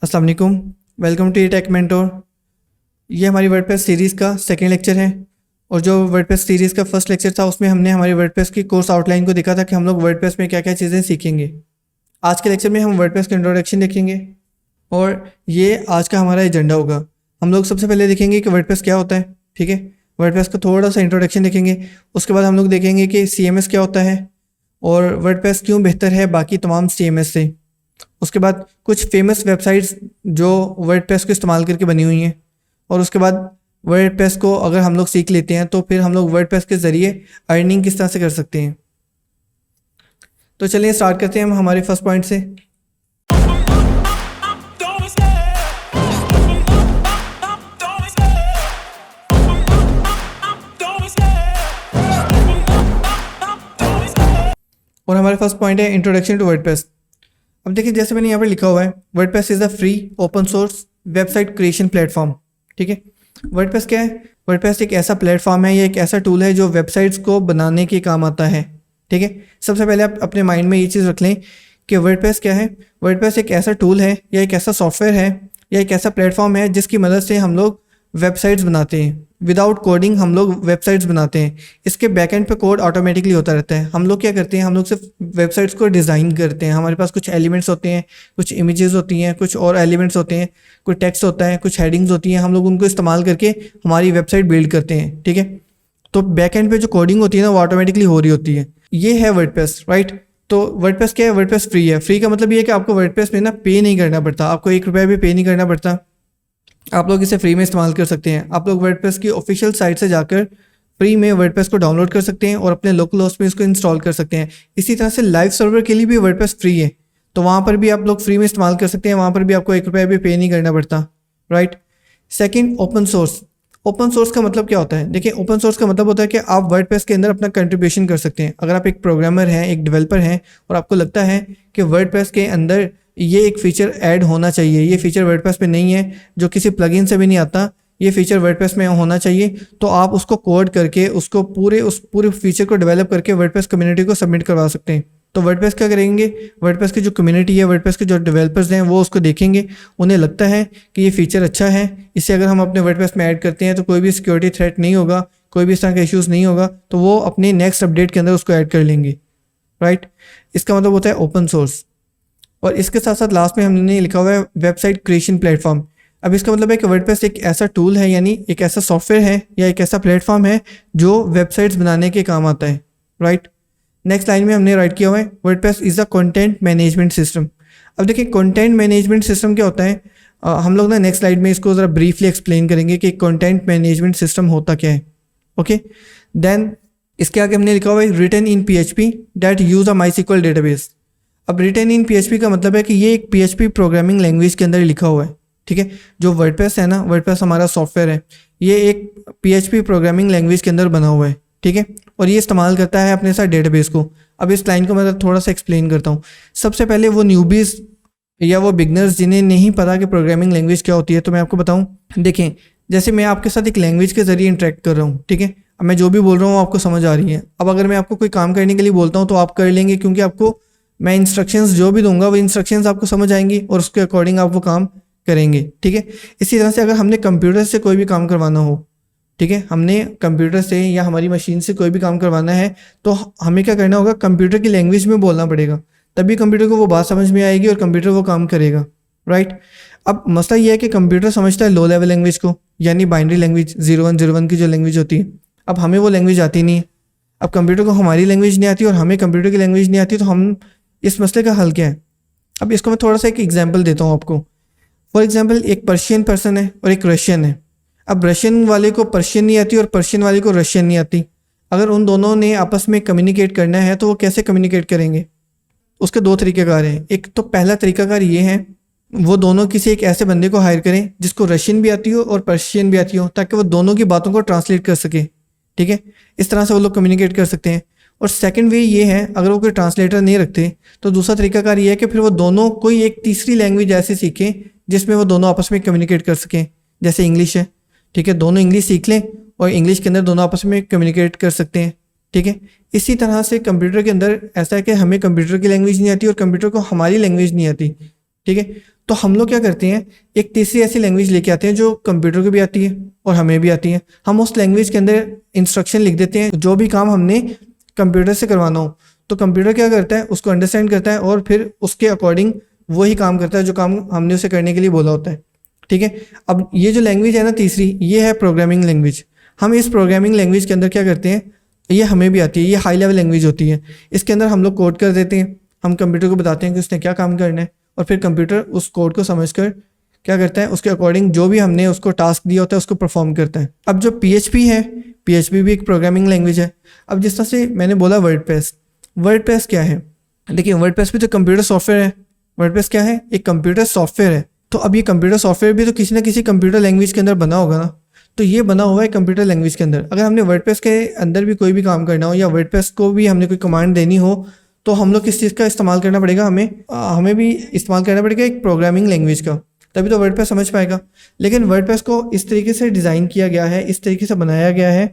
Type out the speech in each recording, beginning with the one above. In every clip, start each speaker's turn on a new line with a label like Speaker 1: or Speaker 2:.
Speaker 1: अस्सलाम वालेकुम, welcome to take mentor. ये हमारी वर्डप्रेस सीरीज़ का सेकंड लेक्चर है और जो वर्डप्रेस सीरीज़ का फर्स्ट लेक्चर था उसमें हमने हमारी वर्डप्रेस की कोर्स आउटलाइन को देखा था कि हम लोग वर्डप्रेस में क्या क्या चीज़ें सीखेंगे। आज के लेक्चर में हम वर्डप्रेस का इंट्रोडक्शन देखेंगे और ये आज का हमारा एजेंडा होगा। हम लोग सबसे पहले देखेंगे कि वर्डप्रेस क्या होता है, ठीक है। वर्डप्रेस का थोड़ा सा इंट्रोडक्शन देखेंगे, उसके बाद हम लोग देखेंगे कि CMS क्या होता है और वर्डप्रेस क्यों बेहतर है बाकी तमाम CMS से। उसके बाद कुछ फेमस वेबसाइट्स जो वर्डप्रेस को इस्तेमाल करके बनी हुई हैं और उसके बाद वर्डप्रेस को अगर हम लोग सीख लेते हैं तो फिर हम लोग वर्डप्रेस के ज़रिए अर्निंग किस तरह से कर सकते हैं। तो चलिए स्टार्ट करते हैं हम हमारे फर्स्ट पॉइंट से। और हमारे फर्स्ट पॉइंट है इंट्रोडक्शन टू वर्डप्रेस। अब देखिए, जैसे मैंने यहाँ पर लिखा हुआ है, WordPress is a free open source website creation platform, ठीक है। वर्डप्रेस क्या है? वर्डप्रेस एक ऐसा प्लेटफॉर्म है या एक ऐसा टूल है जो वेबसाइट्स को बनाने के काम आता है, ठीक है। सबसे पहले आप अपने माइंड में ये चीज़ रख लें कि वर्डप्रेस क्या है। वर्डप्रेस एक ऐसा टूल है या एक ऐसा सॉफ्टवेयर है या एक ऐसा प्लेटफॉर्म है जिसकी मदद से हम लोग वेबसाइट्स बनाते हैं। विदाउट कोडिंग हम लोग वेबसाइट्स बनाते हैं। इसके बैकएंड पे कोड ऑटोमेटिकली होता रहता है। हम लोग क्या करते हैं, हम लोग सिर्फ वेबसाइट्स को डिज़ाइन करते हैं। हमारे पास कुछ एलिमेंट्स होते हैं, कुछ इमेजेस होती हैं, कुछ और एलिमेंट्स होते हैं, कुछ टेक्स्ट होता है, कुछ हेडिंग्स होती हैं। हम लोग उनको इस्तेमाल करके हमारी वेबसाइट बिल्ड करते हैं, ठीक है। तो बैकएंड पे जो कोडिंग होती है ना, वो ऑटोमेटिकली हो रही होती है। ये है वर्डप्रेस, राइट। तो वर्डप्रेस क्या है? वर्डप्रेस फ्री है। फ्री का मतलब ये है कि आपको वर्डप्रेस में ना पे नहीं करना पड़ता, आपको ₹1 भी पे नहीं करना पड़ता। आप लोग इसे फ्री में इस्तेमाल कर सकते हैं। आप लोग वर्डप्रेस की ऑफिशियल साइट से जाकर फ्री में वर्डप्रेस को डाउनलोड कर सकते हैं और अपने लोकल होस्ट में इसको इंस्टॉल कर सकते हैं। इसी तरह से लाइव सर्वर के लिए भी वर्डप्रेस फ्री है, तो वहाँ पर भी आप लोग फ्री में इस्तेमाल कर सकते हैं। वहाँ पर भी आपको ₹1 भी पे नहीं करना पड़ता, right. Second, open source. Open source का मतलब क्या होता है? देखिए, ओपन सोर्स का मतलब होता है कि आप वर्डप्रेस के अंदर अपना कंट्रीब्यूशन कर सकते हैं। अगर आप एक प्रोग्रामर हैं, एक डेवलपर हैं और आपको लगता है कि वर्डप्रेस के अंदर ये एक फ़ीचर ऐड होना चाहिए, ये फ़ीचर वर्डप्रेस पे नहीं है, जो किसी प्लगइन से भी नहीं आता, ये फ़ीचर वर्डप्रेस में होना चाहिए, तो आप उसको कोड करके उसको उस पूरे फ़ीचर को डेवलप करके वर्डप्रेस कम्युनिटी को सबमिट करवा सकते हैं। तो वर्डप्रेस क्या करेंगे? वर्डप्रेस की जो कम्युनिटी है, वर्डप्रेस के जो डेवलपर्स हैं, वो उसको देखेंगे। उन्हें लगता है कि ये फ़ीचर अच्छा है, इसे अगर हम अपने वर्डप्रेस में ऐड करते हैं तो कोई भी सिक्योरिटी थ्रेट नहीं होगा, कोई भी इस तरह का इश्यूज़ नहीं होगा, तो वो अपने नेक्स्ट अपडेट के अंदर उसको ऐड कर लेंगे, राइट। इसका मतलब होता है ओपन सोर्स। और इसके साथ साथ लास्ट में हमने लिखा हुआ है वेबसाइट क्रिएशन प्लेटफॉर्म। अब इसका मतलब है कि वर्डप्रेस एक ऐसा टूल है, यानी एक ऐसा सॉफ्टवेयर है या एक ऐसा प्लेटफॉर्म है जो वेबसाइट्स बनाने के काम आता है, राइट। नेक्स्ट लाइन में हमने राइट किया हुआ है WordPress is a content management system. अब देखिए, कंटेंट मैनेजमेंट सिस्टम क्या होता है? हम लोग ना नेक्स्ट स्लाइड में इसको ज़रा ब्रीफली एक्सप्लेन करेंगे कि कंटेंट मैनेजमेंट सिस्टम होता क्या है, ओके। देन इसके आगे हमने लिखा हुआ है written in PHP that use a MySQL database. अब रिटन इन PHP का मतलब है कि ये एक PHP प्रोग्रामिंग लैंग्वेज के अंदर लिखा हुआ है, ठीक है। जो वर्डप्रेस है ना, वर्डप्रेस हमारा सॉफ्टवेयर है, ये एक PHP प्रोग्रामिंग लैंग्वेज के अंदर बना हुआ है, ठीक है। और ये इस्तेमाल करता है अपने साथ डेटाबेस को। अब इस लाइन को मैं थोड़ा सा एक्सप्लेन करता हूँ। सबसे पहले वो न्यूबीज़ या वो बिगनर्स जिन्हें नहीं पता कि प्रोग्रामिंग लैंग्वेज क्या होती है, तो मैं आपको बताऊँ। देखें, जैसे मैं आपके साथ एक लैंग्वेज के ज़रिए इंटरेक्ट कर रहा हूँ, ठीक है। अब मैं जो भी बोल रहा हूँ आपको समझ आ रही है। अब अगर मैं आपको कोई काम करने के लिए बोलता हूँ तो आप कर लेंगे, क्योंकि आपको मैं इंस्ट्रक्शंस जो भी दूंगा वो इंस्ट्रक्शंस आपको समझ आएंगी और उसके अकॉर्डिंग आप वो काम करेंगे, ठीक है। इसी तरह से अगर हमने कंप्यूटर से कोई भी काम करवाना हो, ठीक है, हमने कंप्यूटर से या हमारी मशीन से कोई भी काम करवाना है, तो हमें क्या करना होगा? कंप्यूटर की लैंग्वेज में बोलना पड़ेगा, तभी कंप्यूटर को वो बात समझ में आएगी और कंप्यूटर वो काम करेगा, राइट। अब मसला ये है कि कंप्यूटर समझता है लो लेवल लैंग्वेज को, यानी बाइनरी लैंग्वेज 0101 की जो लैंग्वेज होती है। अब हमें वो लैंग्वेज आती नहीं है। अब कंप्यूटर को हमारी लैंग्वेज नहीं आती और हमें कंप्यूटर की लैंग्वेज नहीं आती, तो हम इस मसले का हल क्या है? अब इसको मैं थोड़ा सा एक एग्जांपल देता हूँ आपको। फॉर एग्जांपल, एक पर्शियन पर्सन है और एक रशियन है। अब रशियन वाले को पर्शियन नहीं आती और पर्शियन वाले को रशियन नहीं आती। अगर उन दोनों ने आपस में कम्युनिकेट करना है तो वो कैसे कम्युनिकेट करेंगे? उसके दो तरीक़ाकार हैं। एक तो पहला तरीक़ाकार ये है, वो दोनों किसी एक ऐसे बंदे को हायर करें जिसको रशियन भी आती हो और पर्शियन भी आती हो, ताकि वो दोनों की बातों को ट्रांसलेट कर सके, ठीक है। इस तरह से वो लोग कम्युनिकेट कर सकते हैं। और सेकंड वे ये है, अगर वो कोई ट्रांसलेटर नहीं रखते तो दूसरा तरीकाकार ये है कि फिर वो दोनों कोई एक तीसरी लैंग्वेज ऐसी सीखें जिसमें वो दोनों आपस में कम्युनिकेट कर सकें। जैसे इंग्लिश है, ठीक है, दोनों इंग्लिश सीख लें और इंग्लिश के अंदर दोनों आपस में कम्युनिकेट कर सकते हैं, ठीक है। इसी तरह से कंप्यूटर के अंदर ऐसा है कि हमें कंप्यूटर की लैंग्वेज नहीं आती और कंप्यूटर को हमारी लैंग्वेज नहीं आती, ठीक है। तो हम लोग क्या करते हैं, एक तीसरी ऐसी लैंग्वेज लेके आते हैं जो कंप्यूटर को भी आती है और हमें भी आती है। हम उस लैंग्वेज के अंदर इंस्ट्रक्शन लिख देते हैं, जो भी काम हमने कंप्यूटर से करवाना हो तो कंप्यूटर क्या करता है, उसको अंडरस्टैंड करता है और फिर उसके अकॉर्डिंग वही काम करता है जो काम हमने उसे करने के लिए बोला होता है, ठीक है। अब ये जो लैंग्वेज है ना तीसरी, ये है प्रोग्रामिंग लैंग्वेज। हम इस प्रोग्रामिंग लैंग्वेज के अंदर क्या करते हैं, ये हमें भी आती है, ये हाई लेवल लैंग्वेज होती है। इसके अंदर हम लोग कोड कर देते हैं, हम कंप्यूटर को बताते हैं कि उसने क्या काम करना है और फिर कंप्यूटर उस कोड को समझकर क्या करता है, उसके अकॉर्डिंग जो भी हमने उसको टास्क दिया होता है उसको परफॉर्म करता है। अब जो PHP है, PHP भी एक प्रोग्रामिंग लैंग्वेज है। अब जिस तरह से मैंने बोला वर्डप्रेस क्या है, देखिए वर्डप्रेस भी तो कंप्यूटर सॉफ्टवेयर है। वर्डप्रेस क्या है, एक कंप्यूटर सॉफ्टवेयर है। तो अब ये कंप्यूटर सॉफ्टवेयर भी तो किसी ना किसी कंप्यूटर लैंग्वेज के अंदर बना होगा ना, तो ये बना हुआ है कंप्यूटर लैंग्वेज के अंदर। अगर हमने वर्डप्रेस के अंदर भी कोई भी काम करना हो या वर्डप्रेस को भी हमने कोई कमांड देनी हो तो हम लोग किस चीज़ का इस्तेमाल करना पड़ेगा, हमें भी इस्तेमाल करना पड़ेगा एक प्रोग्रामिंग लैंग्वेज का, तभी तो वर्डप्रेस समझ पाएगा। लेकिन वर्डप्रेस को इस तरीके से डिज़ाइन किया गया है, इस तरीके से बनाया गया है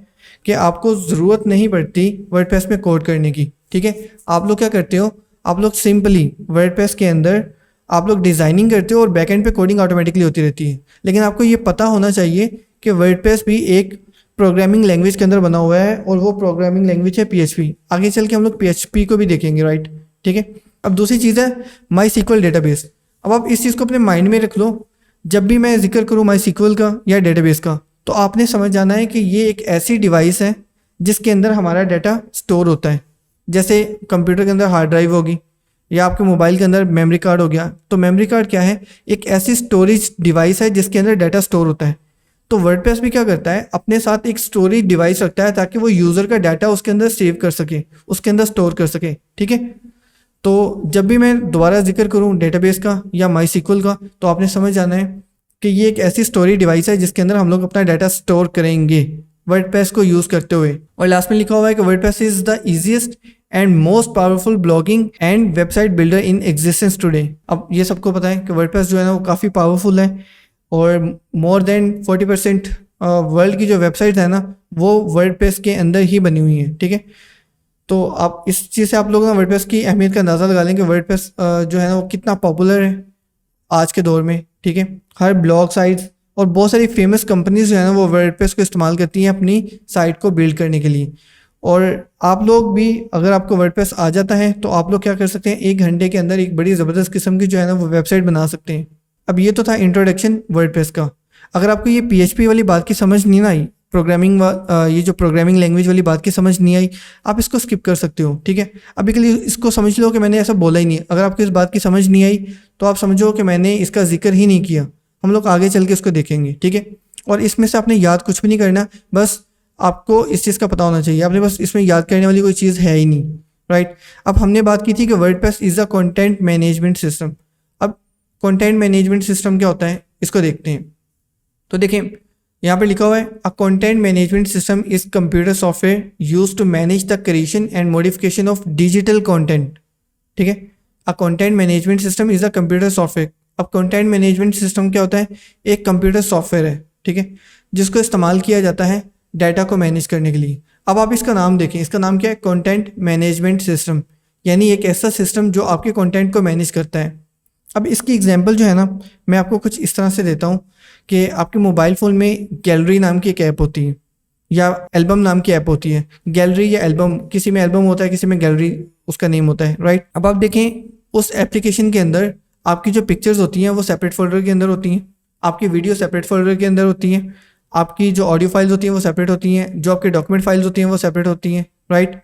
Speaker 1: कि आपको ज़रूरत नहीं पड़ती वर्डप्रेस में कोड करने की, ठीक है। आप लोग क्या करते हो, आप लोग सिंपली वर्डप्रेस के अंदर आप लोग डिज़ाइनिंग करते हो और बैकएंड पे कोडिंग ऑटोमेटिकली होती रहती है। लेकिन आपको ये पता होना चाहिए कि वर्डप्रेस भी एक प्रोग्रामिंग लैंग्वेज के अंदर बना हुआ है और वो प्रोग्रामिंग लैंग्वेज है PHP। आगे चल के हम लोग PHP को भी देखेंगे, राइट, ठीक है। अब दूसरी चीज़ है MySQL डेटाबेस। अब आप इस चीज़ को अपने माइंड में रख लो, जब भी मैं जिक्र करूँ MySQL का या डेटाबेस का तो आपने समझ जाना है कि ये एक ऐसी डिवाइस है जिसके अंदर हमारा डाटा स्टोर होता है। जैसे कंप्यूटर के अंदर हार्ड ड्राइव होगी या आपके मोबाइल के अंदर मेमोरी कार्ड हो गया, तो मेमोरी कार्ड क्या है, एक ऐसी स्टोरेज डिवाइस है जिसके अंदर डाटा स्टोर होता है। तो वर्डप्रेस भी क्या करता है, अपने साथ एक स्टोरेज डिवाइस रखता है ताकि वो यूज़र का डाटा उसके अंदर सेव कर सके, उसके अंदर स्टोर कर सके, ठीक है। तो जब भी मैं दोबारा जिक्र करूँ डेटाबेस का या MySQL का तो आपने समझ जाना है कि ये एक ऐसी स्टोरेज डिवाइस है जिसके अंदर हम लोग अपना डाटा स्टोर करेंगे वर्डप्रेस को यूज़ करते हुए। और लास्ट में लिखा हुआ है कि WordPress is the easiest and most powerful blogging and website builder in existence today. अब ये सबको पता है कि वर्डप्रेस जो है ना वो काफ़ी पावरफुल है और मोर देन 40% वर्ल्ड की जो वेबसाइट है ना वो वर्डप्रेस के अंदर ही बनी हुई है, ठीक है। तो आप इस चीज़ से आप लोग ना वर्डप्रेस की अहमियत का अंदाज़ा लगा लें कि वर्डप्रेस जो है ना वो कितना पॉपुलर है आज के दौर में, ठीक है। हर ब्लॉग साइट्स और बहुत सारी फेमस कंपनीज जो है ना वो वर्डप्रेस को इस्तेमाल करती हैं अपनी साइट को बिल्ड करने के लिए। और आप लोग भी अगर आपको वर्डप्रेस आ जाता है तो आप लोग क्या कर सकते हैं, 1 घंटे के अंदर एक बड़ी ज़बरदस्त किस्म की जो है ना वो वेबसाइट बना सकते हैं। अब ये तो था इंट्रोडक्शन वर्डप्रेस का। अगर आपको ये PHP वाली बात की समझ नहीं आई, ये जो प्रोग्रामिंग लैंग्वेज वाली बात की समझ नहीं आई, आप इसको स्किप कर सकते हो, ठीक है। अभी के लिए इसको समझ लो कि मैंने ऐसा बोला ही नहीं। अगर आपको इस बात की समझ नहीं आई तो आप समझो कि मैंने इसका जिक्र ही नहीं किया। हम लोग आगे चल के इसको देखेंगे, ठीक है। और इसमें से आपने याद कुछ भी नहीं करना, बस आपको इस चीज़ का पता होना चाहिए। आपने बस इसमें याद करने वाली कोई चीज़ है ही नहीं, राइट। अब हमने बात की थी कि WordPress is a content management system. अब कंटेंट मैनेजमेंट सिस्टम क्या होता है इसको देखते हैं। तो देखें यहाँ पे लिखा हुआ है a content management system is computer software use to manage the creation and modification of digital content, ठीक है। A content management system is a computer software. अब कंटेंट मैनेजमेंट सिस्टम क्या होता है, एक कंप्यूटर सॉफ्टवेयर है, ठीक है, जिसको इस्तेमाल किया जाता है डाटा को मैनेज करने के लिए। अब आप इसका नाम देखें, इसका नाम क्या है, कंटेंट मैनेजमेंट सिस्टम, यानी एक ऐसा सिस्टम जो आपके कंटेंट को मैनेज करता है। अब इसकी एग्जांपल जो है ना मैं आपको कुछ इस तरह से देता हूँ कि आपके मोबाइल फ़ोन में गैलरी नाम की एक ऐप होती है या एल्बम नाम की ऐप होती है। गैलरी या एल्बम, किसी में एल्बम होता है किसी में गैलरी उसका नेम होता है, राइट। अब आप देखें उस एप्लीकेशन के अंदर आपकी जो पिक्चर्स होती हैं वो सेपरेट फोल्डर के अंदर होती हैं, आपकी वीडियो सेपरेट फोल्डर के अंदर होती हैं, आपकी जो ऑडियो फाइल्स होती हैं वो सेपरेट होती हैं, जो आपके डॉक्यूमेंट फाइल्स होती हैं वो सेपरेट होती हैं, राइट।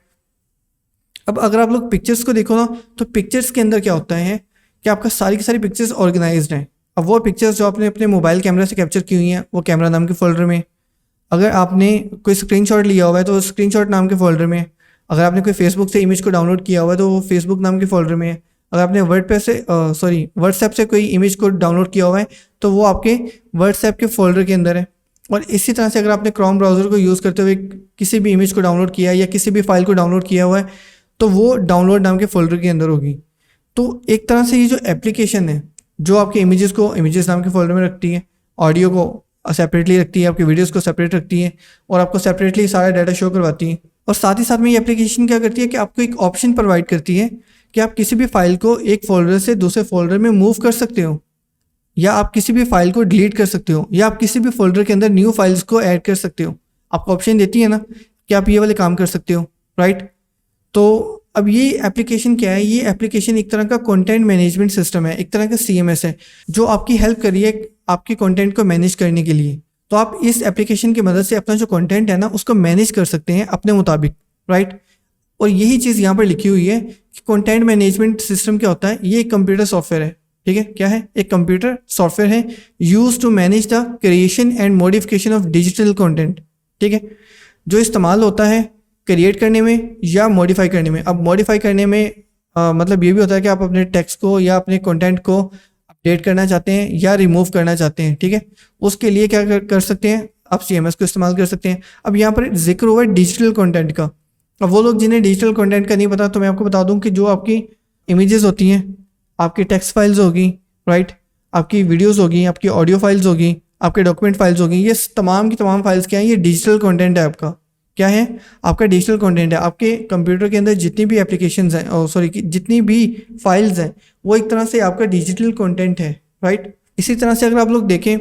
Speaker 1: अब अगर आप लोग पिक्चर्स को देखो ना तो पिक्चर्स के अंदर क्या होता है कि आपका सारी की सारी पिक्चर्स ऑर्गेनाइज्ड हैं। अब वो पिक्चर्स जो आपने अपने मोबाइल कैमरा से कैप्चर की हुई हैं वो कैमरा नाम के फोल्डर में, अगर आपने कोई स्क्रीनशॉट लिया हुआ है तो स्क्रीनशॉट नाम के फोल्डर में, अगर आपने कोई फेसबुक से इमेज को डाउनलोड किया हुआ है तो वो फेसबुक नाम के फोल्डर में है, अगर आपने व्हाट्सएप से कोई इमेज को डाउनलोड किया हुआ है तो वो आपके व्हाट्सएप के फोल्डर के अंदर है। और इसी तरह से अगर आपने क्रोम ब्राउज़र को यूज़ करते हुए किसी भी इमेज को डाउनलोड किया है या किसी भी फाइल को डाउनलोड किया हुआ है तो वो डाउनलोड नाम के फोल्डर के अंदर होगी। तो एक तरह से ये जो एप्लीकेशन है जो आपके इमेजेस को इमेजेस नाम के फोल्डर में रखती है, ऑडियो को सेपरेटली रखती है, आपके वीडियोस को सेपरेट रखती है और आपको सेपरेटली सारा डाटा शो करवाती है। और साथ ही साथ में ये एप्लीकेशन क्या करती है कि आपको एक ऑप्शन प्रोवाइड करती है कि आप किसी भी फाइल को एक फोल्डर से दूसरे फोल्डर में मूव कर सकते हो, या आप किसी भी फाइल को डिलीट कर सकते हो, या आप किसी भी फोल्डर के अंदर न्यू फाइल्स को ऐड कर सकते हो। आपको ऑप्शन देती है ना कि आप ये वाले काम कर सकते हो, राइट। तो अब ये एप्लीकेशन क्या है, ये एप्लीकेशन एक तरह का कंटेंट मैनेजमेंट सिस्टम है, एक तरह का CMS है जो आपकी हेल्प कर रही है आपके कंटेंट को मैनेज करने के लिए। तो आप इस एप्लीकेशन की मदद से अपना जो कंटेंट है ना उसको मैनेज कर सकते हैं अपने मुताबिक, राइट। और यही चीज़ यहाँ पर लिखी हुई है कि कंटेंट मैनेजमेंट सिस्टम क्या होता है। ये एक कंप्यूटर सॉफ्टवेयर है, ठीक है। क्या है? एक कंप्यूटर सॉफ्टवेयर है use to manage the creation and modification of digital content, ठीक है, जो इस्तेमाल होता है क्रिएट करने में या मॉडिफाई करने में। अब मॉडिफाई करने में मतलब ये भी होता है कि आप अपने टेक्स्ट को या अपने कंटेंट को अपडेट करना चाहते हैं या रिमूव करना चाहते हैं, ठीक है। उसके लिए क्या कर सकते हैं, आप CMS को इस्तेमाल कर सकते हैं। अब यहाँ पर जिक्र हुआ है डिजिटल कंटेंट का। अब वो लोग जिन्हें डिजिटल कंटेंट का नहीं पता, तो मैं आपको बता दूं कि जो आपकी इमेजेस होती हैं, आपकी टेक्स्ट फाइल्स होगी, राइट, आपकी वीडियोस होगी, आपकी ऑडियो फाइल्स होगी, आपके डॉक्यूमेंट फाइल्स होगी, ये तमाम की तमाम फाइल्स क्या है, ये डिजिटल कंटेंट है आपका। क्या है? आपका डिजिटल कंटेंट है। आपके कंप्यूटर के अंदर जितनी भी एप्लीकेशंस हैं, जितनी भी फाइल्स हैं, वो एक तरह से आपका डिजिटल कंटेंट है, राइट। इसी तरह से अगर आप लोग देखें,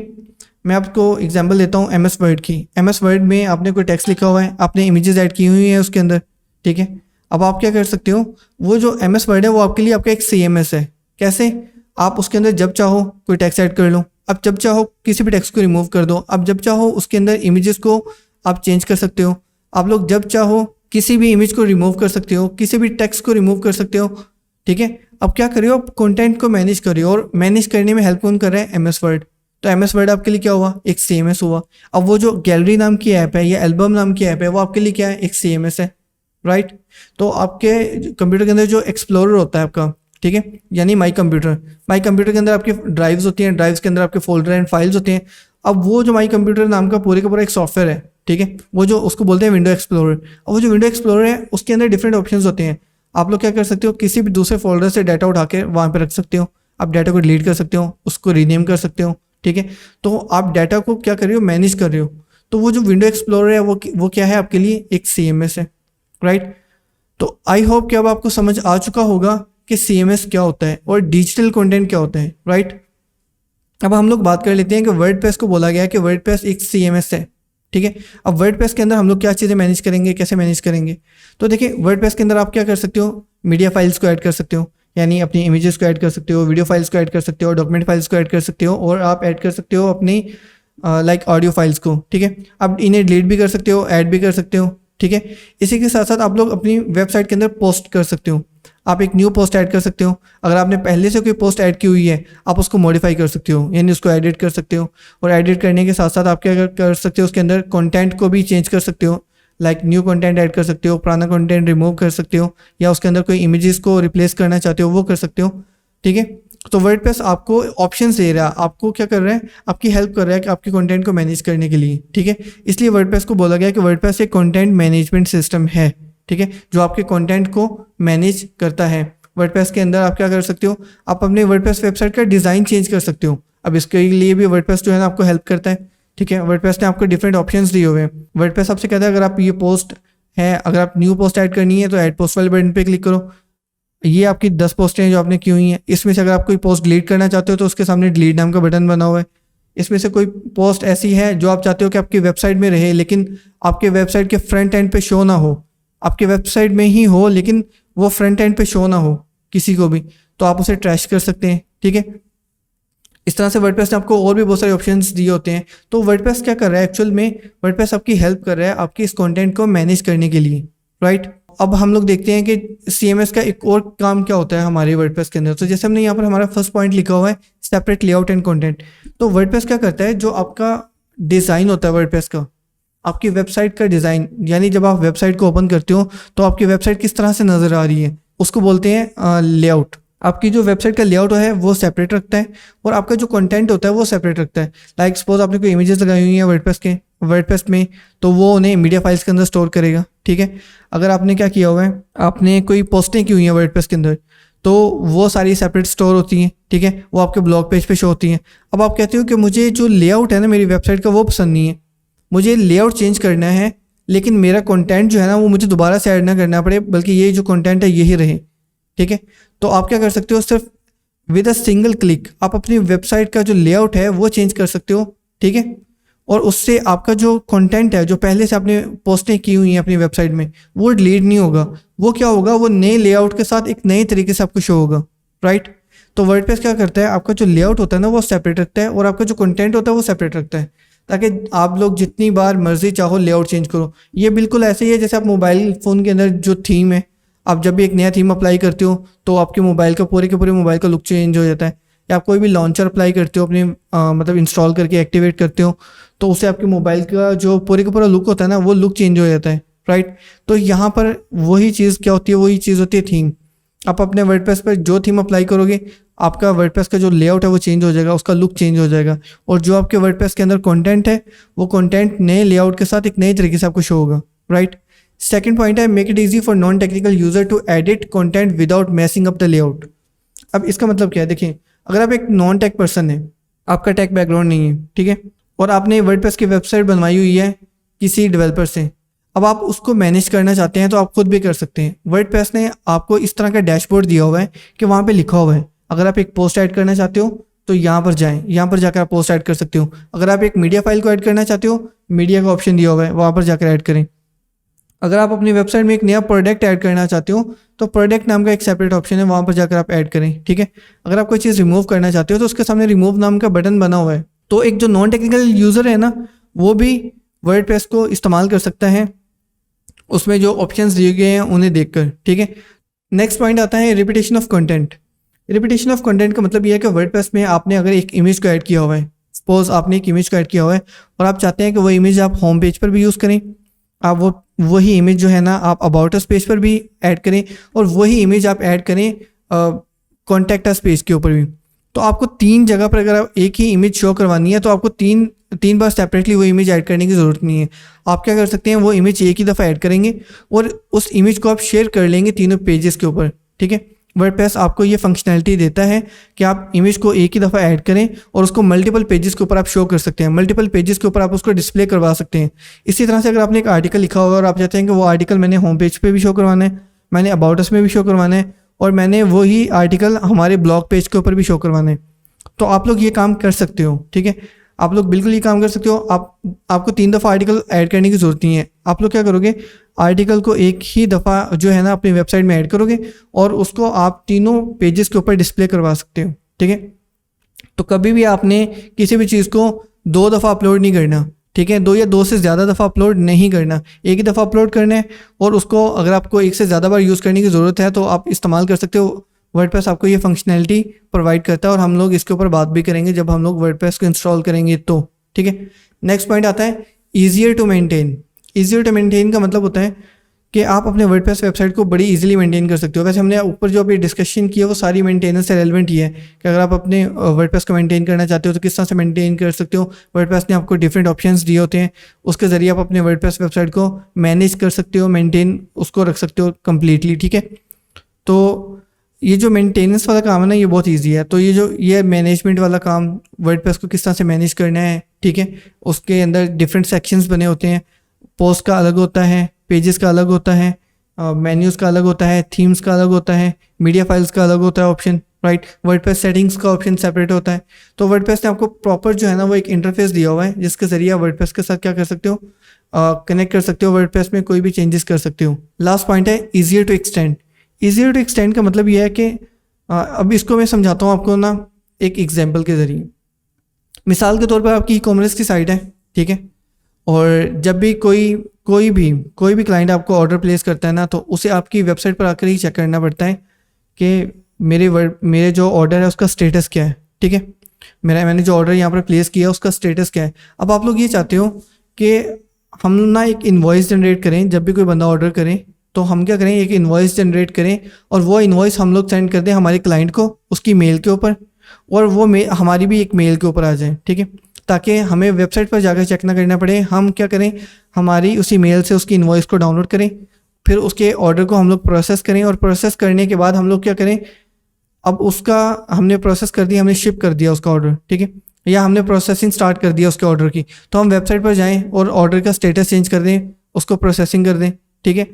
Speaker 1: मैं आपको एग्जांपल देता हूँ MS वर्ड की। MS वर्ड में आपने कोई टेक्स्ट लिखा हुआ है, आपने इमेजेस ऐड की हुई हैं उसके अंदर, ठीक है। अब आप क्या कर सकते हो, वो जो MS वर्ड है वो आपके लिए आपका एक CMS है। कैसे? आप उसके अंदर जब चाहो कोई टेक्स्ट ऐड कर लो, अब जब चाहो किसी भी टेक्स्ट को रिमूव कर दो, अब जब चाहो उसके अंदर इमेजेस को आप चेंज कर सकते हो, आप लोग जब चाहो किसी भी इमेज को रिमूव कर सकते हो, किसी भी टेक्स्ट को रिमूव कर सकते हो, ठीक है। अब क्या कर रहे हो, आप कंटेंट को मैनेज कर रहे हो, और मैनेज करने में हेल्प कौन कर रहा है? MS word. तो MS वर्ड आपके लिए क्या हुआ? एक CMS हुआ। अब वो जो गैलरी नाम की ऐप है या एल्बम नाम की ऐप है, वो आपके लिए क्या है? एक CMS है, राइट। तो आपके कंप्यूटर के अंदर जो एक्सप्लोरर होता है आपका, ठीक है, यानी माई कंप्यूटर के अंदर आपकी ड्राइव्स होती हैं, ड्राइव्स के अंदर आपके फोल्डर एंड फाइल्स होते हैं। अब वो जो माई कंप्यूटर नाम का पूरा एक सॉफ्टवेयर है, ठीक है, वो जो उसको बोलते हैं विंडो एक्सप्लोरर। और वो जो विंडो एक्सप्लोरर है उसके अंदर डिफरेंट ऑप्शंस होते हैं। आप लोग क्या कर सकते हो, किसी भी दूसरे फोल्डर से डाटा उठा के वहाँ पे रख सकते हो। आप डाटा को डिलीट कर सकते हो, उसको रीनेम कर सकते हो, ठीक है। तो आप डाटा को क्या कर रहे हो? मैनेज कर रहे हो। तो वो जो विंडो एक्सप्लोरर है वो क्या है आपके लिए? एक CMS है, राइट। तो आई होप कि अब आपको समझ आ चुका होगा कि CMS क्या होता है और डिजिटल कंटेंट क्या होता है, राइट। अब हम लोग बात कर लेते हैं कि वर्डप्रेस को बोला गया है कि वर्डप्रेस एक CMS है, ठीक है। अब वर्डप्रेस के अंदर हम लोग क्या चीज़ें मैनेज करेंगे, कैसे मैनेज करेंगे? तो देखिए, वर्डप्रेस के अंदर आप क्या कर सकते हो, मीडिया फाइल्स को ऐड कर सकते हो, यानी अपनी इमेजेस को ऐड कर सकते हो, वीडियो फाइल्स को ऐड कर सकते हो, डॉक्यूमेंट फाइल्स को ऐड कर सकते हो, और आप ऐड कर सकते हो अपनी लाइक ऑडियो फाइल्स को, ठीक है। आप इन्हें डिलीट भी कर सकते हो, ऐड भी कर सकते हो, ठीक है। इसी के साथ साथ आप लोग अपनी वेबसाइट के अंदर पोस्ट कर सकते हो। आप एक न्यू पोस्ट ऐड कर सकते हो। अगर आपने पहले से कोई पोस्ट ऐड की हुई है, आप उसको मॉडिफाई कर सकते हो, यानी उसको एडिट कर सकते हो। और एडिट करने के साथ साथ आप क्या कर सकते हो, उसके अंदर कंटेंट को भी चेंज कर सकते हो, लाइक न्यू कंटेंट ऐड कर सकते हो, पुराना कंटेंट रिमूव कर सकते हो, या उसके अंदर कोई इमेजेस को रिप्लेस करना चाहते हो वो कर सकते हो, ठीक है। तो वर्डप्रेस आपको ऑप्शंस दे रहा है, आपको क्या कर रहा है, आपकी हेल्प कर रहा है कि आपके कंटेंट को मैनेज करने के लिए, ठीक है। इसलिए वर्डप्रेस को बोला गया कि वर्डप्रेस एक कंटेंट मैनेजमेंट सिस्टम है, ठीक है, जो आपके कंटेंट को मैनेज करता है। वर्डप्रेस के अंदर आप क्या कर सकते हो, आप अपने वर्डप्रेस वेबसाइट का डिज़ाइन चेंज कर सकते हो। अब इसके लिए भी वर्डप्रेस जो है ना आपको हेल्प करता है, ठीक है। वर्डप्रेस ने आपको डिफरेंट ऑप्शंस दिए हुए हैं। वर्डप्रेस आपसे कहता है अगर आप ये पोस्ट है, अगर आप न्यू पोस्ट ऐड करनी है तो ऐड पोस्ट वाले बटन पे क्लिक करो। ये आपकी 10 पोस्टें हैं जो आपने की हुई हैं, इसमें से अगर आप कोई पोस्ट डिलीट करना चाहते हो तो उसके सामने डिलीट नाम का बटन बना हुआ है। इसमें से कोई पोस्ट ऐसी है जो आप चाहते हो कि आपकी वेबसाइट में रहे लेकिन आपके वेबसाइट के फ्रंट एंड पे शो ना हो, आपके वेबसाइट में ही हो लेकिन वो फ्रंट एंड पे शो ना हो किसी को भी, तो आप उसे ट्रैश कर सकते हैं, ठीक है। इस तरह से वर्डप्रेस ने आपको और भी बहुत सारे ऑप्शंस दिए होते हैं। तो वर्डप्रेस क्या कर रहा है एक्चुअल में, वर्डप्रेस आपकी हेल्प कर रहा है आपकी इस कंटेंट को मैनेज करने के लिए, राइट। अब हम लोग देखते हैं कि CMS का एक और काम क्या होता है हमारे वर्डप्रेस के अंदर। तो जैसे हमने यहाँ पर हमारा फर्स्ट पॉइंट लिखा हुआ है सेपरेट लेआउट एंड कंटेंट। तो वर्डप्रेस क्या करता है, जो आपका डिज़ाइन होता है वर्डप्रेस का, आपकी वेबसाइट का डिज़ाइन, यानी जब आप वेबसाइट को ओपन करते हो तो आपकी वेबसाइट किस तरह से नज़र आ रही है उसको बोलते हैं लेआउट। आपकी जो वेबसाइट का लेआउट है वो सेपरेट रखता है और आपका जो कंटेंट होता है वो सेपरेट रखता है। लाइक सपोज आपने कोई इमेजेस लगाई हुई हैं वर्डप्रेस में, तो वो उन्हें मीडिया फाइल्स के अंदर स्टोर करेगा, ठीक है। अगर आपने क्या किया हुआ है, आपने कोई पोस्टें की हुई हैं वर्डप्रेस के अंदर, तो वो सारी सेपरेट स्टोर होती हैं, ठीक है, वो आपके ब्लॉग पेज पे शो होती हैं। अब आप कहते हो कि मुझे जो लेआउट है ना मेरी वेबसाइट का वो पसंद नहीं है, मुझे लेआउट चेंज करना है लेकिन मेरा कंटेंट जो है ना वो मुझे दोबारा से ऐड ना करना पड़े, बल्कि ये जो कंटेंट है यही रहे, ठीक है। तो आप क्या कर सकते हो, सिर्फ विद अ सिंगल क्लिक आप अपनी वेबसाइट का जो लेआउट है वो चेंज कर सकते हो, ठीक है। और उससे आपका जो कंटेंट है, जो पहले से आपने पोस्टें की हुई हैं अपनी वेबसाइट में, वो डिलीट नहीं होगा। वो क्या होगा, वो नए लेआउट के साथ एक नए तरीके से आपको शो होगा, राइट। तो वर्डप्रेस क्या करता है, आपका जो लेआउट होता है ना वो सेपरेट रखता है, और आपका जो कंटेंट होता है वो सेपरेट रखता है, ताकि आप लोग जितनी बार मर्जी चाहो लेआउट चेंज करो। ये बिल्कुल ऐसे ही है जैसे आप मोबाइल फ़ोन के अंदर जो थीम है, आप जब भी एक नया थीम अप्लाई करते हो तो आपके मोबाइल का पूरे के पूरे मोबाइल का लुक चेंज हो जाता है। या आप कोई भी लॉन्चर अप्लाई करते हो अपने मतलब इंस्टॉल करके एक्टिवेट करते हो, तो उससे आपके मोबाइल का जो पूरे का पूरा लुक होता है ना वो लुक चेंज हो जाता है, राइट। तो यहाँ पर वही चीज़ क्या होती है, वही चीज़ होती है थीम। आप अपने वर्डप्रेस पर जो थीम अप्लाई करोगे, आपका वर्डप्रेस का जो लेआउट है वो चेंज हो जाएगा, उसका लुक चेंज हो जाएगा, और जो आपके वर्डप्रेस के अंदर कंटेंट है वो कंटेंट नए लेआउट के साथ एक नए तरीके से आपको शो होगा, राइट। सेकंड पॉइंट है, make it easy for non technical user to edit content without messing up the layout. अब इसका मतलब क्या है, देखिए, अगर आप एक नॉन टेक पर्सन है, आपका टेक बैकग्राउंड नहीं है, ठीक है, और आपने वर्डप्रेस की वेबसाइट बनवाई हुई है किसी डेवलपर से, अब आप उसको मैनेज करना चाहते हैं तो आप खुद भी कर सकते हैं। वर्डप्रेस ने आपको इस तरह का डैशबोर्ड दिया हुआ है कि वहाँ पे लिखा हुआ है, अगर आप एक पोस्ट ऐड करना चाहते हो तो यहाँ पर जाएं, यहाँ पर जाकर आप पोस्ट ऐड कर सकते हो। अगर आप एक मीडिया फाइल को ऐड करना चाहते हो, मीडिया का ऑप्शन दिया हुआ है, वहाँ पर जाकर ऐड करें। अगर आप अपनी वेबसाइट में एक नया प्रोडक्ट ऐड करना चाहते हो तो प्रोडक्ट नाम का एक सेपरेट ऑप्शन है, वहाँ पर जाकर आप ऐड करें, ठीक है। अगर आप कोई चीज़ रिमूव करना चाहते हो तो उसके सामने रिमूव नाम का बटन बना हुआ है। तो एक जो नॉन टेक्निकल यूज़र है ना, वो भी वर्डप्रेस को इस्तेमाल कर सकता है, उसमें जो ऑप्शंस दिए गए हैं उन्हें देखकर, ठीक है। नेक्स्ट पॉइंट आता है repetition of content. Repetition of content का मतलब यह है कि वर्डप्रेस में आपने अगर एक इमेज को ऐड किया हुआ है, सपोज आपने एक इमेज को ऐड किया हुआ है और आप चाहते हैं कि वो इमेज आप होम पेज पर भी यूज़ करें, आप वही इमेज जो है ना आप अबाउट अस पेज पर भी ऐड करें, और वही इमेज आप ऐड करें कॉन्टैक्ट अस पेज के ऊपर भी। तो आपको 3 जगह पर अगर आप एक ही इमेज शो करवानी है तो आपको तीन बार सेपरेटली वो इमेज ऐड करने की ज़रूरत नहीं है। आप क्या कर सकते हैं, वो इमेज एक ही दफ़ा ऐड करेंगे और उस इमेज को आप शेयर कर लेंगे तीनों पेजेस के ऊपर, ठीक है। वर्डप्रेस आपको ये फंक्शनैलिटी देता है कि आप इमेज को एक ही दफ़ा ऐड करें और उसको मल्टीपल पेजेस के ऊपर आप शो कर सकते हैं, मल्टीपल पेजेस के ऊपर आप उसको डिस्प्ले करवा सकते हैं। इसी तरह से अगर आपने एक आर्टिकल लिखा होगा और आप चाहते हैं कि वो आर्टिकल मैंने होम पेज पे भी शो करवाना है, मैंने अबाउट अस में भी शो करवाना है, और मैंने वही आर्टिकल हमारे ब्लॉग पेज के ऊपर भी शो करवाना है, तो आप लोग ये काम कर सकते हो, ठीक है। आप लोग बिल्कुल ये काम कर सकते हो। आपको 3 दफ़ा आर्टिकल ऐड करने की ज़रूरत नहीं है। आप लोग क्या करोगे, आर्टिकल को एक ही दफ़ा जो है ना अपनी वेबसाइट में ऐड करोगे और उसको आप तीनों पेजेस के ऊपर डिस्प्ले करवा सकते हो, ठीक है। तो कभी भी आपने किसी भी चीज़ को 2 दफ़ा अपलोड नहीं करना, ठीक है। 2 या 2 से ज़्यादा दफ़ा अपलोड नहीं करना, एक ही दफ़ा अपलोड करना है, और उसको अगर आपको एक से ज़्यादा बार यूज़ करने की ज़रूरत है तो आप इस्तेमाल कर सकते हो। वर्डप्रेस आपको ये फंक्शनैलिटी प्रोवाइड करता है और हम लोग इसके ऊपर बात भी करेंगे जब हम लोग वर्डप्रेस को इंस्टॉल करेंगे तो, ठीक है। नेक्स्ट पॉइंट आता है easier to maintain. Easier to maintain का मतलब होता है कि आप अपने वर्डप्रेस वेबसाइट को बड़ी इजीली मेंटेन कर सकते हो। वैसे हमने ऊपर जो अभी डिस्कशन किया वो सारी मेंटेनेंस से रेलेवेंट ही है कि अगर आप अपने वर्डप्रेस को मेंटेन करना चाहते हो तो किस तरह से मेंटेन कर सकते हो। वर्डप्रेस ने आपको डिफरेंट ऑप्शंस दिए होते हैं, उसके ज़रिए आप अपने वर्डप्रेस वेबसाइट को मैनेज कर सकते हो, मेंटेन उसको रख सकते हो कम्प्लीटली, ठीक है। तो ये जो मेंटेनेंस वाला काम है ना ये बहुत इजी है। तो ये मैनेजमेंट वाला काम, वर्डप्रेस को किस तरह से मैनेज करना है, ठीक है, उसके अंदर डिफरेंट सेक्शंस बने होते हैं। पोस्ट का अलग होता है, पेजेस का अलग होता है, मेन्यूज़ का अलग होता है, थीम्स का अलग होता है, मीडिया फाइल्स का अलग होता है ऑप्शन, राइट। वर्डप्रेस सेटिंग्स का ऑप्शन सेपरेट होता है। तो वर्डप्रेस ने आपको प्रॉपर जो है ना वो एक इंटरफेस दिया हुआ है जिसके ज़रिए आप वर्डप्रेस के साथ क्या कर सकते हो, कनेक्ट कर सकते हो, वर्डप्रेस में कोई भी चेंजेस कर सकते हो। लास्ट पॉइंट है easier to extend. Easier to extend का मतलब यह है कि अब इसको मैं समझाता हूँ आपको ना एक एग्जांपल के ज़रिए। मिसाल के तौर पर आपकी ई कॉमर्स की साइट है, ठीक है, और जब भी कोई भी क्लाइंट आपको ऑर्डर प्लेस करता है ना तो उसे आपकी वेबसाइट पर आकर ही चेक करना पड़ता है कि मेरे जो ऑर्डर है उसका स्टेटस क्या है, ठीक है। मैंने जो ऑर्डर यहाँ पर प्लेस किया उसका स्टेटस क्या है। अब आप लोग ये चाहते हो कि हम ना एक इन्वॉइस जनरेट करें, जब भी कोई बंदा ऑर्डर करें तो हम क्या करें, एक इन्वॉइस जनरेट करें और वो इन्वॉइस हम लोग सेंड कर दें हमारे क्लाइंट को उसकी मेल के ऊपर, और वो हमारी भी एक मेल के ऊपर आ जाए, ठीक है, ताकि हमें वेबसाइट पर जाकर चेक ना करना पड़े। हम क्या करें, हमारी उसी मेल से उसकी इन्वॉइस को डाउनलोड करें, फिर उसके ऑर्डर को हम लोग प्रोसेस करें, और प्रोसेस करने के बाद हम लोग क्या करें, अब उसका हमने प्रोसेस कर दिया, हमने शिप कर दिया उसका ऑर्डर, ठीक है, या हमने प्रोसेसिंग स्टार्ट कर दिया उसके ऑर्डर की, तो हम वेबसाइट पर जाएँ और ऑर्डर का स्टेटस चेंज कर दें, उसको प्रोसेसिंग कर दें, ठीक है।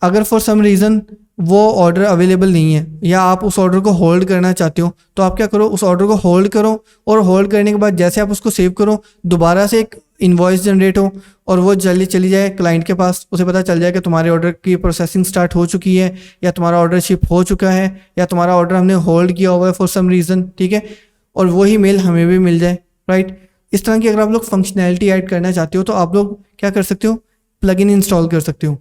Speaker 1: अगर फॉर सम रीज़न वो ऑर्डर अवेलेबल नहीं है या आप उस ऑर्डर को होल्ड करना चाहते हो, तो आप क्या करो, उस ऑर्डर को होल्ड करो और होल्ड करने के बाद जैसे आप उसको सेव करो दोबारा से एक इनवॉइस जनरेट हो और वो जल्दी चली जाए क्लाइंट के पास, उसे पता चल जाए कि तुम्हारे ऑर्डर की प्रोसेसिंग स्टार्ट हो चुकी है या तुम्हारा ऑर्डर शिप हो चुका है या तुम्हारा ऑर्डर हमने होल्ड किया हुआ है फॉर सम रीज़न, ठीक है, और वही मेल हमें भी मिल जाए, राइट। इस तरह की अगर आप लोग फंक्शनैलिटी ऐड करना चाहते हो तो आप लोग क्या कर सकते हो, प्लगइन इंस्टॉल कर सकते हो,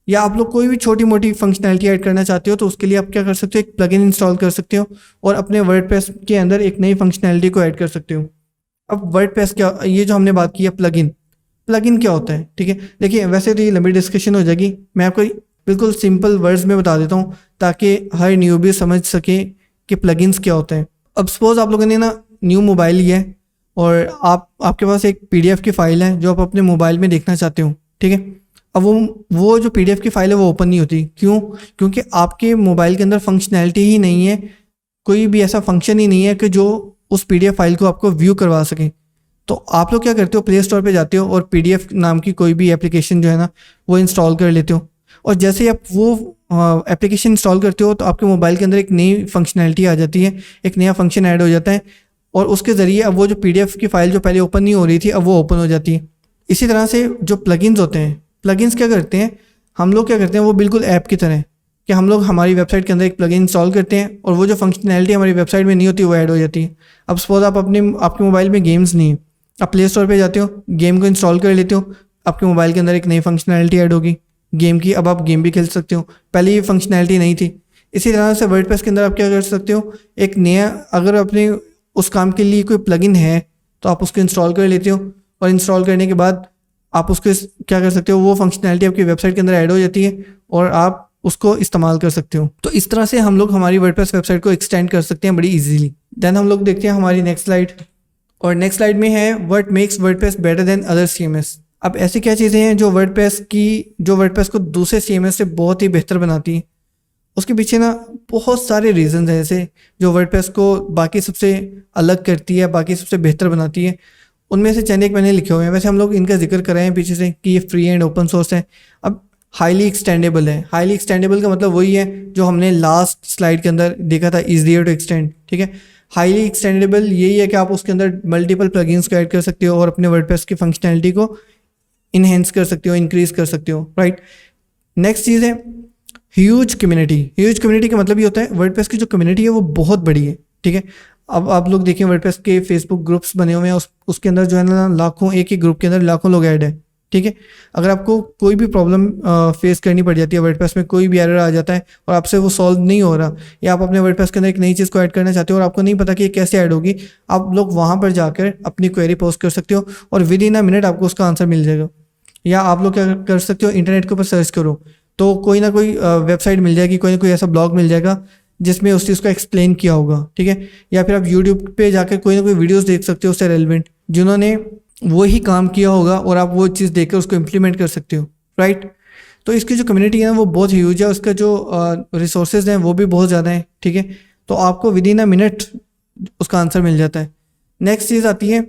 Speaker 1: या आप लोग कोई भी छोटी मोटी फंक्शनैलिटी ऐड करना चाहते हो तो उसके लिए आप क्या कर सकते हो, एक प्लगइन इंस्टॉल कर सकते हो और अपने वर्डप्रेस के अंदर एक नई फंक्शनैलिटी को ऐड कर सकते हो। अब वर्डप्रेस क्या, ये जो हमने बात की है प्लगइन क्या होता है, ठीक है। देखिए वैसे तो ये लंबी डिस्कशन हो जाएगी, मैं आपको बिल्कुल सिंपल वर्ड्स में बता देता हूँ ताकि हर न्यूबी समझ सके कि प्लगइन्स क्या होते हैं। अब सपोज आप लोगों ने ना न्यू मोबाइल लिया है और आपके पास एक PDF की फ़ाइल है जो आप अपने मोबाइल में देखना चाहते हो, ठीक है। अब वो जो PDF की फ़ाइल है वो ओपन नहीं होती, क्यों? क्योंकि आपके मोबाइल के अंदर फंक्शनैलिटी ही नहीं है, कोई भी ऐसा फंक्शन ही नहीं है कि जो उस PDF फाइल को आपको व्यू करवा सके। तो आप लोग क्या करते हो, प्ले स्टोर पे जाते हो और PDF नाम की कोई भी एप्लीकेशन जो है ना वो इंस्टॉल कर लेते हो, और जैसे ही आप वो एप्लीकेशन इंस्टॉल करते हो तो आपके मोबाइल के अंदर एक नई फंक्शनैलिटी आ जाती है, एक नया फंक्शन ऐड हो जाता है और उसके ज़रिए अब वो जो PDF की फ़ाइल जो पहले ओपन नहीं हो रही थी अब वो ओपन हो जाती है। इसी तरह से जो प्लगइन्स होते हैं, प्लगइन्स क्या करते हैं, हम लोग क्या करते हैं वो बिल्कुल ऐप की तरह कि हम लोग हमारी वेबसाइट के अंदर एक प्लगइन इंस्टॉल करते हैं और वो जो फंक्शनैलिटी हमारी वेबसाइट में नहीं होती वो ऐड हो जाती है। अब सपोज आप आपके मोबाइल में गेम्स नहीं है, आप प्ले स्टोर पे जाते हो, गेम को इंस्टॉल कर लेते हो, आपके मोबाइल के अंदर एक नई फंक्शनैलिटी ऐड होगी गेम की, अब आप गेम भी खेल सकते हो, पहले ये फंक्शनैलिटी नहीं थी। इसी तरह से वर्डप्रेस के अंदर आप क्या कर सकते हो, एक नया, अगर अपने उस काम के लिए कोई प्लगइन है तो आप उसको इंस्टॉल कर लेते हो और इंस्टॉल करने के बाद आप उसको क्या कर सकते हो, वो फंक्शनैलिटी आपकी वेबसाइट के अंदर ऐड हो जाती है और आप उसको इस्तेमाल कर सकते हो। तो इस तरह से हम लोग हमारी वर्डप्रेस वेबसाइट को एक्सटेंड कर सकते हैं बड़ी इजीली। देन हम लोग देखते हैं हमारी नेक्स्ट स्लाइड, और नेक्स्ट स्लाइड में है what makes WordPress better than other CMS। अब ऐसी क्या चीज़ें हैं जो वर्डप्रेस को दूसरे CMS से बहुत ही बेहतर बनाती हैं। उसके पीछे ना बहुत सारे रीजंस हैं ऐसे जो वर्डप्रेस को बाकी सबसे अलग करती है, बाकी सबसे बेहतर बनाती है। उनमें से चंद एक मैंने लिखे हुए हैं, वैसे हम लोग इनका जिक्र कर रहे हैं पीछे से कि ये फ्री एंड ओपन सोर्स है। अब हाईली एक्सटेंडेबल है, हाईली एक्सटेंडेबल का मतलब वही है जो हमने लास्ट स्लाइड के अंदर देखा था, ईजियर टू एक्सटेंड, ठीक है। हाईली एक्सटेंडेबल यही है कि आप उसके अंदर मल्टीपल प्लगइन्स को ऐड कर सकते हो और अपने वर्डप्रेस की फंक्शनैलिटी को इनहेंस कर सकते हो, इंक्रीज कर सकते हो, राइट। नेक्स्ट चीज़ है ह्यूज कम्युनिटी। ह्यूज कम्युनिटी का मतलब ये होता है वर्डप्रेस की जो कम्युनिटी है वो बहुत बड़ी है, ठीक है। अब आप लोग देखें वर्डप्रेस के फेसबुक ग्रुप्स बने हुए हैं, उसके अंदर जो है ना लाखों, एक ही ग्रुप के अंदर लाखों लोग ऐड है, ठीक है। अगर आपको कोई भी प्रॉब्लम फेस करनी पड़ जाती है, वर्डप्रेस में कोई भी एरर आ जाता है और आपसे वो सॉल्व नहीं हो रहा, या आप अपने वर्डप्रेस के अंदर एक नई चीज़ को ऐड करना चाहते हो और आपको नहीं पता कि ये कैसे ऐड होगी, आप लोग वहाँ पर जाकर अपनी क्वेरी पोस्ट कर सकते हो और विद इन अ मिनट आपको उसका आंसर मिल जाएगा। या आप लोग क्या कर सकते हो, इंटरनेट के ऊपर सर्च करो तो कोई ना कोई वेबसाइट मिल जाएगी, कोई ना कोई ऐसा ब्लॉग मिल जाएगा जिसमें उस चीज़ को एक्सप्लेन किया होगा, ठीक है। या फिर आप यूट्यूब पे जाकर कोई ना कोई वीडियोस देख सकते हो उससे रेलिवेंट, जिन्होंने वही काम किया होगा और आप वो चीज़ देखकर उसको इम्प्लीमेंट कर सकते हो, राइट। तो इसकी जो कम्युनिटी है वो बहुत ह्यूज है, उसका जो रिसोर्सेज हैं वो भी बहुत ज़्यादा हैं, ठीक है। तो आपको विद इन अ मिनट उसका आंसर मिल जाता है। नेक्स्ट चीज़ आती है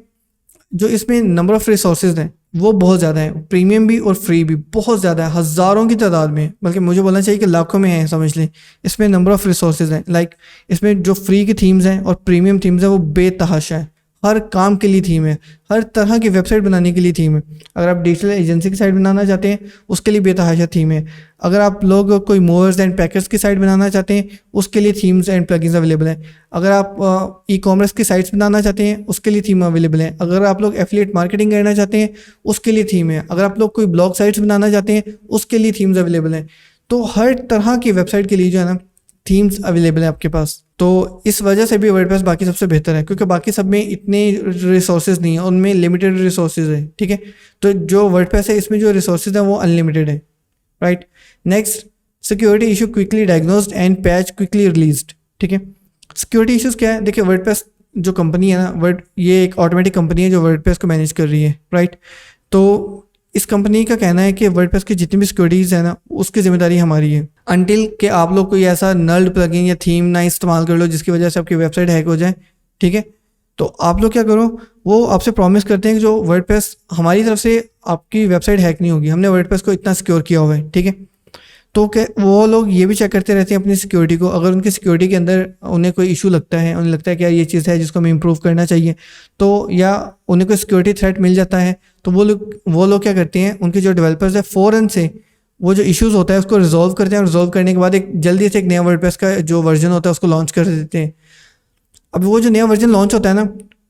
Speaker 1: जो इसमें नंबर ऑफ़ रिसोर्सेज हैं वो बहुत ज़्यादा है, प्रीमियम भी और फ्री भी बहुत ज़्यादा है, हज़ारों की तादाद में, बल्कि मुझे बोलना चाहिए कि लाखों में है, समझ लें। इसमें नंबर ऑफ़ रिसोर्सेज हैं, लाइक इसमें जो फ्री की थीम्स हैं और प्रीमियम थीम्स हैं वो बेतहाशा है, हर काम के लिए थीम है, हर तरह की वेबसाइट बनाने के लिए थीम है। अगर आप डिजिटल एजेंसी की साइट बनाना चाहते हैं उसके लिए बेतहाशा थीम है। अगर आप लोग कोई मूवर्स एंड पैकर्स की साइट बनाना चाहते हैं उसके लिए थीम्स एंड प्लगइन्स अवेलेबल हैं। अगर आप ई-कॉमर्स की साइट्स बनाना चाहते हैं उसके लिए थीम अवेलेबल है। अगर आप लोग एफिलिएट मार्केटिंग करना चाहते हैं उसके लिए थीम है। अगर आप लोग कोई ब्लॉग साइट्स बनाना चाहते हैं उसके लिए थीम्स अवेलेबल हैं। तो हर तरह की वेबसाइट के लिए जो है ना थीम्स अवेलेबल है आपके पास। तो इस वजह से भी वर्डप्रेस बाकी सबसे बेहतर है, क्योंकि बाकी सब में इतने रिसोर्सेज नहीं है, उनमें लिमिटेड रिसोर्सेज है, ठीक है। तो जो वर्डप्रेस है इसमें जो रिसोर्सेज हैं वो अनलिमिटेड है, right. Next, security issue quickly diagnosed and patch quickly released, ठीक है। सिक्योरिटी इशूज़ क्या है? देखिए वर्डप्रेस जो कंपनी है ना, ये एक ऑटोमेटिक कंपनी है जो वर्डप्रेस को मैनेज कर रही है, राइट। तो इस कंपनी का कहना है कि वर्डप्रेस की जितनी भी सिक्योरिटीज़ है ना उसकी जिम्मेदारी हमारी है, अनटिल कि आप लोग कोई ऐसा नल्ड प्लगइन या थीम ना इस्तेमाल कर लो जिसकी वजह से आपकी वेबसाइट हैक हो जाए, ठीक है। तो आप लोग क्या करो, वो आपसे प्रॉमिस करते हैं कि जो वर्डप्रेस हमारी तरफ से आपकी वेबसाइट हैक नहीं होगी, हमने वर्डप्रेस को इतना सिक्योर किया हुआ है, ठीक है। तो क्या वो लोग ये भी चेक करते रहते हैं अपनी सिक्योरिटी को। अगर उनकी सिक्योरिटी के अंदर उन्हें कोई इशू लगता है, उन्हें लगता है कि यार ये चीज़ है जिसको हमें इम्प्रूव करना चाहिए, तो या उन्हें कोई सिक्योरिटी थ्रेट मिल जाता है, तो वो लोग क्या करते हैं, उनके जो डेवलपर्स है फ़ौरन से वो जो इश्यूज़ होता है उसको रिजॉल्व करते हैं, और रिजॉल्व करने के बाद एक जल्दी से एक नया वर्डप्रेस का जो वर्जन होता है उसको लॉन्च कर देते हैं। अब वो जो नया वर्जन लॉन्च होता है ना,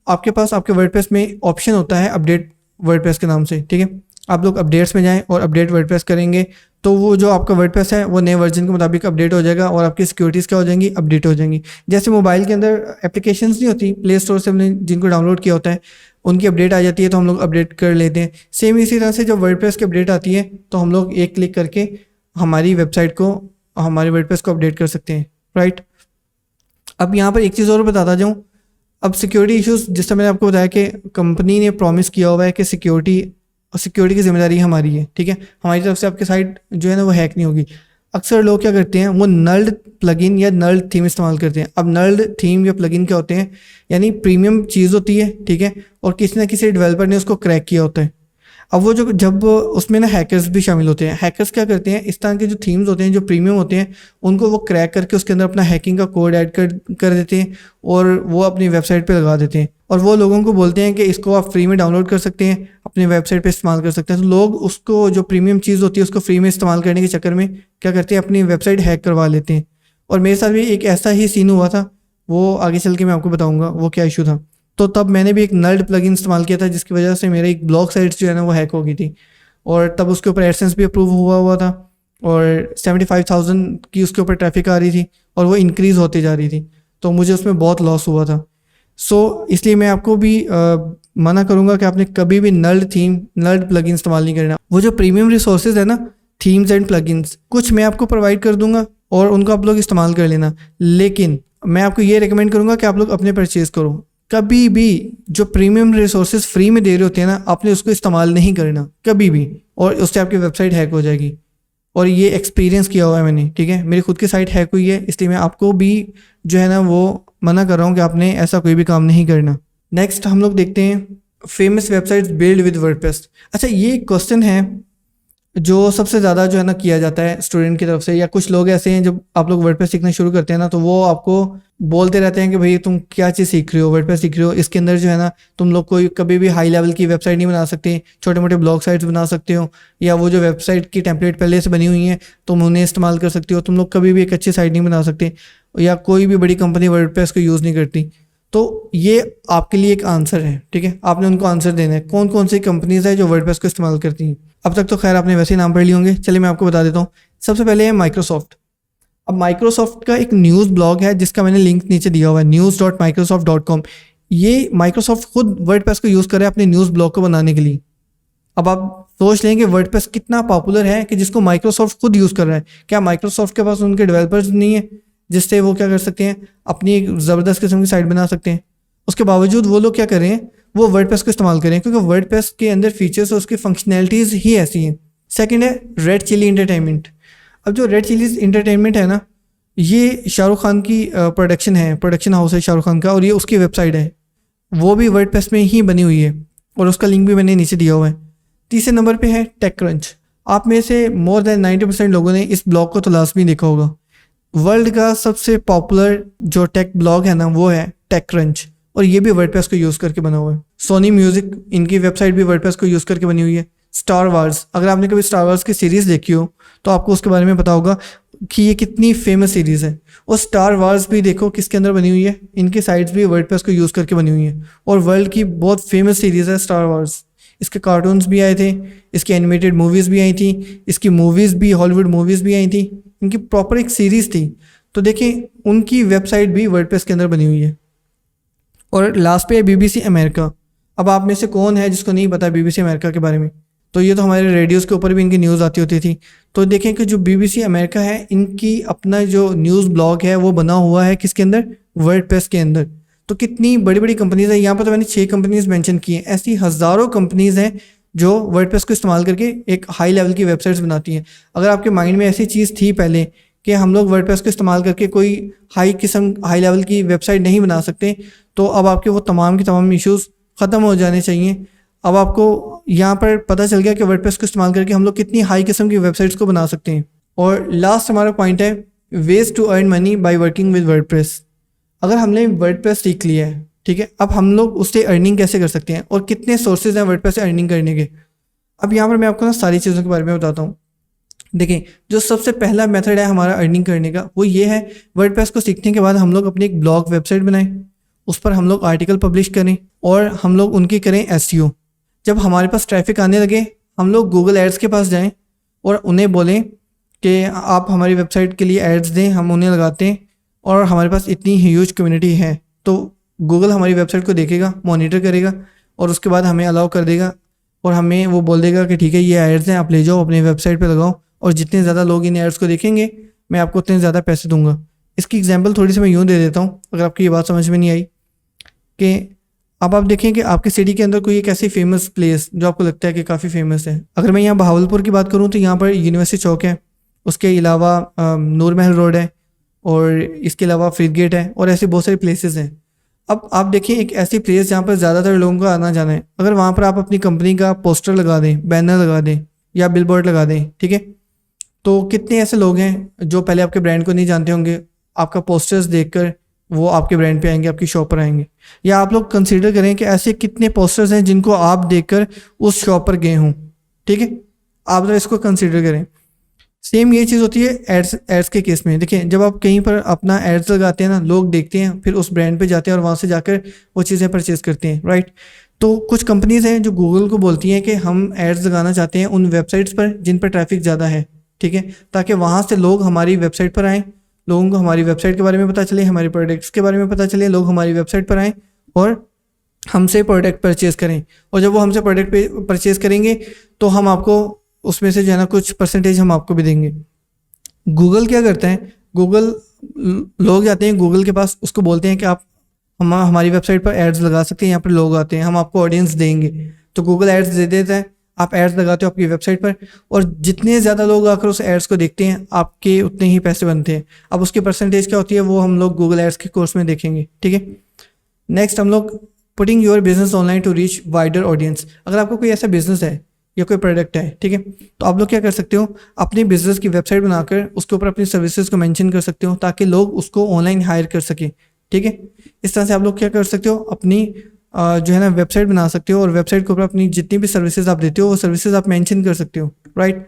Speaker 1: आपके पास आपके वर्डप्रेस में ऑप्शन होता है अपडेट वर्डप्रेस के नाम से, ठीक है। आप लोग अपडेट्स में जाएं और अपडेट वर्डप्रेस करेंगे तो वो जो आपका वर्डप्रेस है वो नए वर्जन के मुताबिक अपडेट हो जाएगा, और आपकी सिक्योरिटीज़ क्या हो जाएंगी, अपडेट हो जाएंगी। जैसे मोबाइल के अंदर एप्लीकेशंस नहीं होती प्ले स्टोर से हमने जिनको डाउनलोड किया होता है, उनकी अपडेट आ जाती है तो हम लोग अपडेट कर लेते हैं। सेम इसी तरह से जब वर्डप्रेस की अपडेट आती है तो हम लोग एक क्लिक करके हमारी वेबसाइट को, हमारे वर्डप्रेस को अपडेट कर सकते हैं, राइट। अब यहाँ पर एक चीज़ और बताता जाऊँ। अब सिक्योरिटी इश्यूज़, जिस तरह मैंने आपको बताया कि कंपनी ने प्रॉमिस किया हुआ है कि सिक्योरिटी की जिम्मेदारी हमारी है, ठीक है। हमारी तरफ से आपकी साइट जो है ना वो हैक नहीं होगी। अक्सर लोग क्या करते हैं, वो नल्ड प्लगइन या नल्ड थीम इस्तेमाल करते हैं। अब नल्ड थीम या प्लगइन क्या होते हैं, यानी प्रीमियम चीज़ होती है, ठीक है, और किसी ना किसी डेवलपर ने उसको क्रैक किया होता है। अब वो जब उसमें ना हैकर्स भी शामिल होते हैं। हैकर्स क्या करते हैं, इस तरह के जो थीम्स होते हैं जो प्रीमियम होते हैं उनको वो क्रैक करके उसके अंदर अपना हैकिंग का कोड ऐड कर देते हैं और वो अपनी वेबसाइट पे लगा देते हैं, और वो लोगों को बोलते हैं कि इसको आप फ्री में डाउनलोड कर सकते हैं, अपनी वेबसाइट पे इस्तेमाल कर सकते हैं। तो लोग उसको, जो प्रीमियम चीज़ होती है उसको फ्री में इस्तेमाल करने के चक्कर में क्या करते हैं, अपनी वेबसाइट हैक करवा लेते हैं। और मेरे साथ भी एक ऐसा ही सीन हुआ था, वो आगे चल के मैं आपको बताऊँगा वो क्या इशू था। तो तब मैंने भी एक नल्ड प्लगइन इस्तेमाल किया था जिसकी वजह से मेरा एक ब्लॉग साइट्स जो है ना वो हैक हो गई थी, और तब उसके ऊपर एडसेंस भी अप्रूव हुआ था, और 75,000 की उसके ऊपर ट्रैफिक आ रही थी, और वो इंक्रीज़ होती जा रही थी, तो मुझे उसमें बहुत लॉस हुआ था। सो इसलिए मैं आपको भी मना करूँगा कि आपने कभी भी नल्ड प्लगइन इस्तेमाल नहीं करना। वो जो प्रीमियम रिसोर्सेज है ना, थीम्स एंड प्लगइन्स, कुछ मैं आपको प्रोवाइड कर दूंगा और उनको आप लोग इस्तेमाल कर लेना, लेकिन मैं आपको ये रिकमेंड करूँगा कि आप लोग अपने परचेज करो। कभी भी जो प्रीमियम रिसोर्सेज फ्री में दे रहे होते हैं ना, आपने उसको इस्तेमाल नहीं करना कभी भी, और उससे आपकी वेबसाइट हैक हो जाएगी। और ये एक्सपीरियंस किया हुआ है मैंने, ठीक है। मेरी खुद की साइट हैक हुई है, इसलिए मैं आपको भी जो है ना वो मना कर रहा हूँ कि आपने ऐसा कोई भी काम नहीं करना। नेक्स्ट हम लोग देखते हैं famous websites build with WordPress. अच्छा, ये क्वेश्चन है जो सबसे ज़्यादा जो है ना किया जाता है स्टूडेंट की तरफ से, या कुछ लोग ऐसे हैं जब आप लोग वर्डप्रेस सीखना शुरू करते हैं ना तो वो आपको बोलते रहते हैं कि भाई तुम क्या चीज़ सीख रहे हो, वर्डप्रेस सीख रहे हो, इसके अंदर जो है ना तुम लोग कोई कभी भी हाई लेवल की वेबसाइट नहीं बना सकते, छोटे मोटे ब्लॉग साइट्स बना सकते हो, या वो जो वेबसाइट की टेम्पलेट पहले से बनी हुई हैं तुम उन्हें इस्तेमाल कर सकते हो, तुम लोग कभी भी एक अच्छी साइट नहीं बना सकते, या कोई भी बड़ी कंपनी वर्डप्रेस को यूज़ नहीं करती। तो ये आपके लिए एक आंसर है, ठीक है। आपने उनको आंसर देना है कौन कौन सी कंपनीज है जो वर्डप्रेस को इस्तेमाल करती हैं। अब तक तो खैर आपने वैसे ही नाम पढ़ लिए होंगे, चलिए मैं आपको बता देता हूँ। सबसे पहले है माइक्रोसॉफ्ट। अब माइक्रोसॉफ्ट का एक न्यूज़ ब्लॉग है जिसका मैंने लिंक नीचे दिया हुआ है, news.microsoft.com। ये माइक्रोसॉफ्ट खुद वर्डप्रेस को यूज़ कर रहा है अपने न्यूज़ ब्लॉग को बनाने के लिए। अब आप सोच लें कि वर्डप्रेस कितना पॉपुलर है कि जिसको माइक्रोसॉफ्ट खुद यूज़ कर रहा है। क्या माइक्रोसॉफ्ट के पास उनके डेवलपर्स नहीं है जिससे वो क्या कर सकते हैं, अपनी एक ज़बरदस्त किस्म की साइट बना सकते हैं? उसके बावजूद वो लोग क्या कर रहे हैं, वो वर्डप्रेस को इस्तेमाल करें, क्योंकि वर्डप्रेस के अंदर फीचर्स और उसकी फंक्शनैलिटीज़ ही ऐसी हैं। सेकंड है रेड चिली एंटरटेनमेंट। अब जो रेड चिलीज एंटरटेनमेंट है ना, ये शाहरुख खान की प्रोडक्शन हाउस है शाहरुख खान का, और ये उसकी वेबसाइट है, वो भी वर्डप्रेस में ही बनी हुई है, और उसका लिंक भी मैंने नीचे दिया हुआ है। तीसरे नंबर पे है टेकक्रंच। आप में से मोर देन 90% लोगों ने इस ब्लॉग को तो लाजमी देखा होगा। वर्ल्ड का सबसे पॉपुलर जो टेक ब्लॉग है ना वो है टेकक्रंच, और ये भी वर्डप्रेस को यूज़ करके बना हुआ है। सोनी म्यूज़िक, इनकी वेबसाइट भी वर्डप्रेस को यूज़ करके बनी हुई है। स्टार वार्स, अगर आपने कभी स्टार वार्स की सीरीज़ देखी हो तो आपको उसके बारे में पता होगा कि ये कितनी फेमस सीरीज़ है। और स्टार वार्स भी देखो किसके अंदर बनी हुई है, इनकी साइट्स भी वर्डप्रेस को यूज़ करके बनी हुई है, और वर्ल्ड की बहुत फेमस सीरीज़ है स्टार वार्स। इसके कार्टून्स भी आए थे, इसकी एनिमेटेड मूवीज़ भी आई थी, इसकी मूवीज़ भी, हॉलीवुड मूवीज़ भी आई थी, इनकी प्रॉपर एक सीरीज़ थी। तो देखें उनकी वेबसाइट भी वर्डप्रेस के अंदर बनी हुई है। और लास्ट पे है BBC अमेरिका। अब आप में से कौन है जिसको नहीं पता BBC अमेरिका के बारे में? तो ये तो हमारे रेडियोज़ के ऊपर भी इनकी न्यूज़ आती होती थी। तो देखें कि जो BBC अमेरिका है, इनकी अपना जो न्यूज़ ब्लॉग है वो बना हुआ है किसके अंदर, वर्डप्रेस के अंदर। तो कितनी बड़ी बड़ी कंपनीज़ हैं, यहाँ पर तो मैंने 6 कंपनीज़ मेंशन की हैं, ऐसी हज़ारों कंपनीज़ हैं जो वर्डप्रेस को इस्तेमाल करके एक हाई लेवल की वेबसाइट्स बनाती हैं। अगर आपके माइंड में ऐसी चीज़ थी पहले कि हम लोग वर्डप्रेस को इस्तेमाल करके कोई हाई लेवल की वेबसाइट नहीं बना सकते, तो अब आपके वो तमाम की तमाम इश्यूज़ ख़त्म हो जाने चाहिए। अब आपको यहाँ पर पता चल गया कि वर्डप्रेस को इस्तेमाल करके हम लोग कितनी हाई किस्म की वेबसाइट्स को बना सकते हैं। और लास्ट हमारा पॉइंट है ways to earn money by working with WordPress. अगर हमने वर्डप्रेस सीख लिया है, ठीक है, अब हम लोग उससे अर्निंग कैसे कर सकते हैं और कितने सोर्सेज हैं वर्डप्रेस से अर्निंग करने के। अब यहाँ पर मैं आपको ना सारी चीज़ों के बारे में बताता हूँ। देखिए, जो सबसे पहला मेथड है हमारा अर्निंग करने का, वो ये है वर्डप्रेस को सीखने के बाद हम लोग अपनी एक ब्लॉग वेबसाइट बनाएं, उस पर हम लोग आर्टिकल पब्लिश करें और हम लोग उनकी करें एसईओ। जब हमारे पास ट्रैफिक आने लगे, हम लोग गूगल एड्स के पास जाएं और उन्हें बोलें कि आप हमारी वेबसाइट के लिए एड्स दें, हम उन्हें लगाते हैं और हमारे पास इतनी ह्यूज कम्युनिटी है। तो गूगल हमारी वेबसाइट को देखेगा, मॉनिटर करेगा और उसके बाद हमें अलाउ कर देगा और हमें वो बोल देगा कि ठीक है, ये एड्स हैं, आप ले जाओ अपनी वेबसाइट पे लगाओ और जितने ज़्यादा लोग इन एड्स को देखेंगे मैं आपको उतने ज़्यादा पैसे दूंगा। इसकी एग्जांपल थोड़ी सी मैं यूँ दे देता हूँ अगर आपकी ये बात समझ में नहीं आई, कि अब आप देखें कि आपकी सिटी के अंदर कोई एक ऐसी फेमस प्लेस जो आपको लगता है कि काफ़ी फेमस है। अगर मैं यहाँ बहावलपुर की बात करूँ तो यहाँ पर यूनिवर्सिटी चौक है, उसके अलावा नूर महल रोड है और इसके अलावा फ्रीद गेट है और ऐसे बहुत सारी प्लेसेस हैं। अब आप देखिए एक ऐसी प्लेस जहाँ पर ज़्यादातर लोगों का आना जाना है, अगर वहाँ पर आप अपनी कंपनी का पोस्टर लगा दें, बैनर लगा दें या बिलबोर्ड लगा दें, ठीक है, तो कितने ऐसे लोग हैं जो पहले आपके ब्रांड को नहीं जानते होंगे, आपका पोस्टर्स देखकर वो आपके ब्रांड पे आएंगे, आपकी शॉप पर आएंगे। या आप लोग कंसीडर करें कि ऐसे कितने पोस्टर्स हैं जिनको आप देखकर उस शॉप पर गए हों, ठीक है, आप जरा इसको कंसीडर करें। सेम ये चीज़ होती है एड्स के केस में। देखिए, जब आप कहीं पर अपना एड्स लगाते हैं ना, लोग देखते हैं, फिर उस ब्रांड पे जाते हैं और वहाँ से जाकर वो चीज़ें परचेज़ करते हैं, राइट। तो कुछ कंपनीज़ हैं जो गूगल को बोलती हैं कि हम एड्स लगाना चाहते हैं उन वेबसाइट्स पर जिन पर ट्रैफिक ज़्यादा है, ठीक है, ताकि वहाँ से लोग हमारी वेबसाइट पर आएँ, लोगों को हमारी वेबसाइट के बारे में पता चले, हमारे प्रोडक्ट्स के बारे में पता चले, लोग हमारी वेबसाइट पर आएँ और हमसे प्रोडक्ट परचेज़ करें। और जब वो हमसे प्रोडक्ट परचेज़ करेंगे तो हम आपको उसमें से जो है ना कुछ परसेंटेज हम आपको भी देंगे। गूगल क्या करता है, गूगल लोग जाते हैं गूगल के पास, उसको बोलते हैं कि आप हमारी वेबसाइट पर एड्स लगा सकते हैं, यहाँ पर लोग आते हैं, हम आपको ऑडियंस देंगे। तो गूगल एड्स दे देता है, आप एड्स लगाते हो आपकी वेबसाइट पर और जितने ज़्यादा लोग आकर उस एड्स को देखते हैं आपके उतने ही पैसे बनते हैं। अब उसकी परसेंटेज क्या होती है वो हम लोग गूगल एड्स के कोर्स में देखेंगे, ठीक है। नेक्स्ट हम लोग putting your business online to reach wider audience. अगर आपको कोई ऐसा बिजनेस है या कोई प्रोडक्ट है, ठीक है, तो आप लोग क्या कर सकते हो, अपनी बिजनेस की वेबसाइट बनाकर उसके ऊपर अपनी सर्विसेज को मेंशन कर सकते हो ताकि लोग उसको ऑनलाइन हायर कर सकें, ठीक है। इस तरह से आप लोग क्या कर सकते हो, अपनी जो है ना वेबसाइट बना सकते हो और वेबसाइट के ऊपर अपनी जितनी भी सर्विसेज आप देते हो वो सर्विसेज आप मेंशन कर सकते हो, राइट।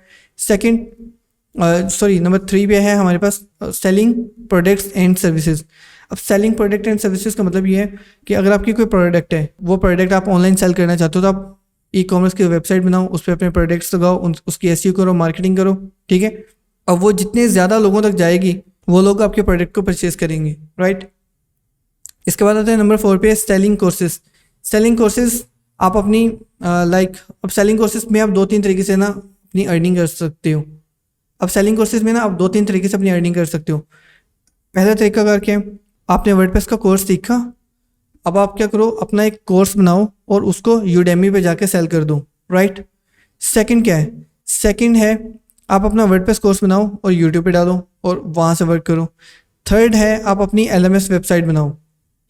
Speaker 1: नंबर 3 पे है हमारे पास सेलिंग प्रोडक्ट्स एंड सर्विसेज। अब सेलिंग प्रोडक्ट एंड सर्विसेज का मतलब ये है कि अगर आपकी कोई प्रोडक्ट है, वो प्रोडक्ट आप ऑनलाइन सेल करना चाहते हो तो आप ई कॉमर्स की वेबसाइट बनाओ, उस पर अपने प्रोडक्ट्स लगाओ, उसकी एसईओ करो, मार्केटिंग करो, ठीक है। अब वो जितने ज़्यादा लोगों तक जाएगी वो लोग आपके प्रोडक्ट को परचेज करेंगे, राइट। इसके बाद आता है नंबर 4 पे सेलिंग कोर्सेज। सेलिंग कोर्सेज आप अपनी अब सेलिंग कोर्सेज में आप 2-3 तरीके से ना अपनी अर्निंग कर सकते हो। अब सेलिंग कोर्सेज में ना आप 2-3 तरीके से अपनी अर्निंग कर सकते हो। पहला तरीका करके आपने वर्डप्रेस का कोर्स सीखा, अब आप क्या करो, अपना एक कोर्स बनाओ और उसको यूडेमी पे जाके सेल कर दो, राइट। सेकंड क्या है, सेकंड है आप अपना वर्डप्रेस कोर्स बनाओ और यूट्यूब पे डालो और वहाँ से वर्क करो। थर्ड है आप अपनी एलएमएस वेबसाइट बनाओ,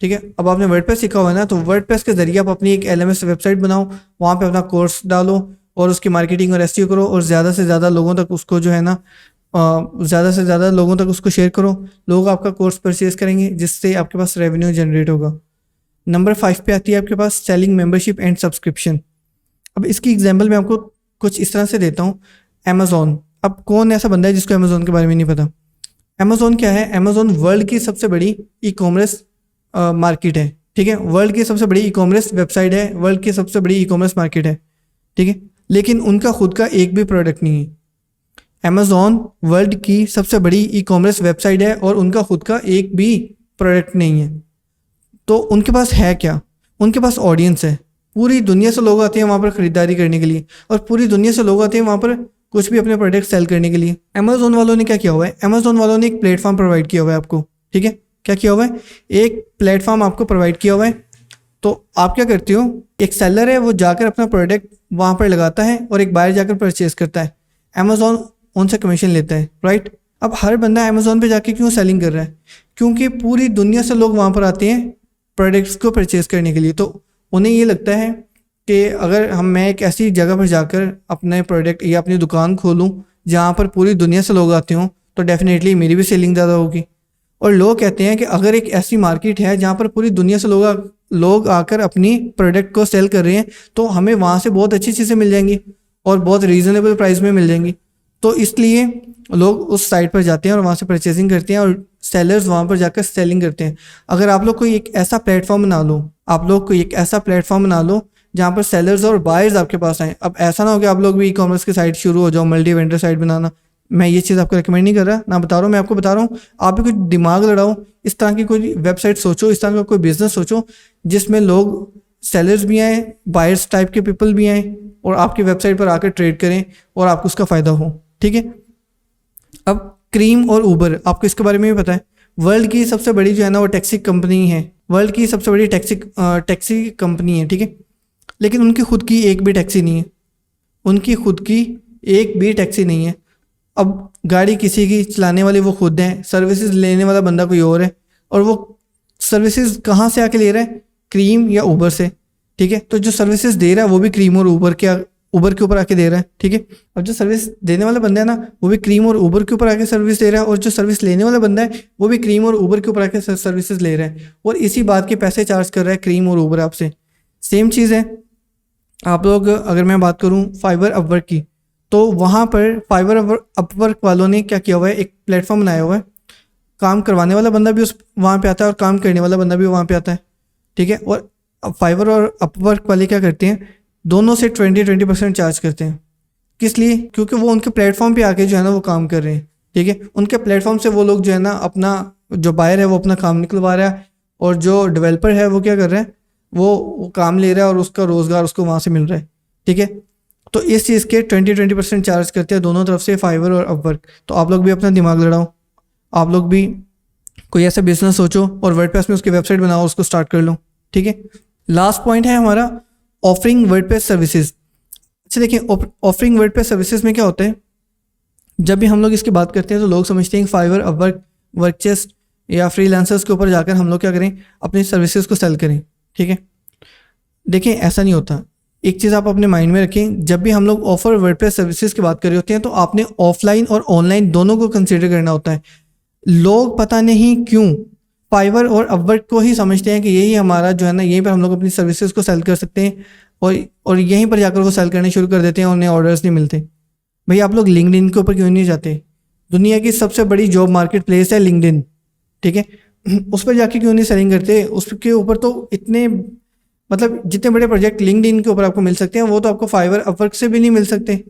Speaker 1: ठीक है। अब आपने वर्डप्रेस सीखा हुआ है ना, तो वर्डप्रेस के जरिए आप अपनी एक एलएमएस वेबसाइट बनाओ, वहाँ पे अपना कोर्स डालो और उसकी मार्केटिंग और एसईओ करो और ज़्यादा से ज़्यादा लोगों तक उसको जो है ना ज़्यादा से ज़्यादा लोगों तक उसको शेयर करो। लोग आपका कोर्स परचेज करेंगे जिससे आपके पास रेवेन्यू जनरेट होगा। नंबर 5 पे आती है आपके पास सेलिंग मेंबरशिप एंड सब्सक्रिप्शन। अब इसकी एग्जांपल मैं आपको कुछ इस तरह से देता हूँ। अमेज़ॉन, अब कौन ऐसा बंदा है जिसको अमेज़ॉन के बारे में नहीं पता। अमेज़ॉन क्या है, अमेज़ॉन वर्ल्ड की सबसे बड़ी ई कॉमर्स मार्केट है, ठीक है। वर्ल्ड की सबसे बड़ी ई कॉमर्स वेबसाइट है, वर्ल्ड की सबसे बड़ी ई कॉमर्स मार्केट है, ठीक है। लेकिन उनका खुद का एक भी प्रोडक्ट नहीं है। अमेज़ॉन वर्ल्ड की सबसे बड़ी ई कॉमर्स वेबसाइट है और उनका खुद का एक भी प्रोडक्ट नहीं है। तो उनके पास है क्या, उनके पास ऑडियंस है। पूरी दुनिया से लोग आते हैं वहाँ पर ख़रीदारी करने के लिए और पूरी दुनिया से लोग आते हैं वहाँ पर कुछ भी अपने प्रोडक्ट सेल करने के लिए। अमेज़ॉन वालों ने क्या किया हुआ है, अमेज़ॉन वालों ने एक प्लेटफॉर्म प्रोवाइड किया हुआ है आपको, ठीक है। क्या किया हुआ है, एक प्लेटफॉर्म आपको प्रोवाइड किया हुआ है। तो आप क्या करते हो, एक सेलर है वो जाकर अपना प्रोडक्ट वहाँ पर लगाता है और एक बायर जाकर परचेज करता है, अमेज़ॉन उनसे कमीशन लेता है, राइट। अब हर बंदा अमेज़ॉन पे जाके क्यों सेलिंग कर रहा है, क्योंकि पूरी दुनिया से लोग वहाँ पर आते हैं प्रोडक्ट्स को परचेज़ करने के लिए। तो उन्हें ये लगता है कि अगर मैं एक ऐसी जगह पर जाकर अपने प्रोडक्ट या अपनी दुकान खोलूँ जहाँ पर पूरी दुनिया से लोग आते हों तो डेफिनेटली मेरी भी सेलिंग ज़्यादा होगी। और लोग कहते हैं कि अगर एक ऐसी मार्केट है जहाँ पर पूरी दुनिया से लोग आकर अपनी प्रोडक्ट को सेल कर रहे हैं तो हमें वहाँ से बहुत अच्छी चीज़ें मिल जाएंगी और बहुत रीज़नेबल प्राइस में मिल जाएंगी। तो इसलिए लोग उस साइट पर जाते हैं और वहाँ से परचेजिंग करते हैं और सेलर्स वहाँ पर जाकर सेलिंग करते हैं। अगर आप लोग कोई एक ऐसा प्लेटफॉर्म बना लो, आप लोग कोई एक ऐसा प्लेटफॉर्म बना लो जहाँ पर सेलर्स और बायर्स आपके पास आएँ। अब ऐसा ना हो कि आप लोग भी ई कॉमर्स की साइट शुरू हो जाओ, मल्टी वेंडर साइट बनाना। मैं ये चीज़ आपको रिकमेंड नहीं कर रहा, ना बता रहा हूँ, मैं आपको बता रहा हूँ आप भी कुछ दिमाग लड़ाओ, इस तरह की कोई वेबसाइट सोचो, इस तरह का कोई बिजनेस सोचो जिसमें लोग सेलर्स भी आएँ, बायर्स टाइप के पीपल भी आएँ और आपकी वेबसाइट पर आकर ट्रेड करें और आपको उसका फ़ायदा हो। ठीक है। अब क्रीम और ऊबर, आपको इसके बारे में भी पता है, वर्ल्ड की सबसे बड़ी जो है ना वो टैक्सी कंपनी है, वर्ल्ड की सबसे बड़ी टैक्सी कंपनी है। ठीक है। लेकिन उनकी खुद की एक भी टैक्सी नहीं है, उनकी खुद की एक भी टैक्सी नहीं है। अब गाड़ी किसी की चलाने वाले वो खुद हैं, सर्विसेज लेने वाला बंदा कोई और है, और वो सर्विसेज कहाँ से आके ले रहा है? क्रीम या ऊबर से। ठीक है। तो जो सर्विसेज दे रहा है वो भी क्रीम और ऊबर के ऊपर आके दे रहा है। ठीक है। अब जो सर्विस देने वाला बंदा है ना वो भी क्रीम और ऊबर के ऊपर आके सर्विस दे रहा है, और जो सर्विस लेने वाला बंदा है वो भी क्रीम और ऊबर के ऊपर आके सर्विसेज ले रहा है, और इसी बात के पैसे चार्ज कर रहा है क्रीम और ऊबर आपसे। सेम चीज़ है। आप लोग, अगर मैं बात करूं फाइवर अपवर्क की, तो वहाँ पर फाइवर अपवर्क वालों ने क्या किया हुआ है, एक प्लेटफॉर्म बनाया हुआ है। काम करवाने वाला बंदा भी वहाँ पे आता है और काम करने वाला बंदा भी वहाँ पे आता है। ठीक है। और फाइवर और अपवर्क वाले क्या करते हैं, दोनों से 20% चार्ज करते हैं। किस लिए? क्योंकि वो उनके प्लेटफॉर्म पे आके जो है ना वो काम कर रहे हैं। ठीक है। उनके प्लेटफॉर्म से वो लोग जो है ना अपना, जो बायर है वो अपना काम निकलवा रहा है, और जो डेवलपर है वो क्या कर रहा है, वो काम ले रहा है और उसका रोज़गार उसको वहाँ से मिल रहा है। ठीक है। तो इस चीज़ के 20% चार्ज करते हैं दोनों तरफ से, फाइवर और अपवर्क। तो आप लोग भी अपना दिमाग लड़ाओ, आप लोग भी कोई ऐसा बिजनेस सोचो और वर्डप्रेस में उसकी वेबसाइट बनाओ, उसको स्टार्ट कर लो। ठीक है। लास्ट पॉइंट है हमारा ऑफरिंग वर्डप्रेस सर्विसेज। अच्छा देखिए, ऑफरिंग वर्डप्रेस सर्विसेज में क्या होता है, जब भी हम लोग इसकी बात करते हैं तो लोग समझते हैं फाइवर, अपवर्क, वर्कचेस्ट या फ्रीलांसर्स के ऊपर जाकर हम लोग क्या करें, अपनी सर्विसेज को सेल करें। ठीक है। देखिए ऐसा नहीं होता। एक चीज़ आप अपने माइंड में रखें, जब भी हम लोग ऑफर वर्डप्रेस सर्विसेज की बात कर रहे होते हैं तो आपने ऑफलाइन और ऑनलाइन दोनों को कंसिडर करना होता है। लोग पता नहीं क्यों फाइवर और अपवर्क को ही समझते हैं कि यही हमारा जो है ना, यहीं पर हम लोग अपनी सर्विसेज को सेल कर सकते हैं, और यहीं पर जाकर वो सेल करने शुरू कर देते हैं और उन्हें ऑर्डर्स नहीं मिलते। भाई आप लोग लिंक्डइन के ऊपर क्यों नहीं जाते? दुनिया की सबसे बड़ी जॉब मार्केट प्लेस है लिंक्डइन। ठीक है। उस पर जाके क्यों नहीं सेलिंग करते? उसके ऊपर तो इतने, मतलब जितने बड़े प्रोजेक्ट लिंक्डइन के ऊपर आपको मिल सकते हैं वो तो आपको फाइवर, अपवर्क से भी नहीं मिल सकते।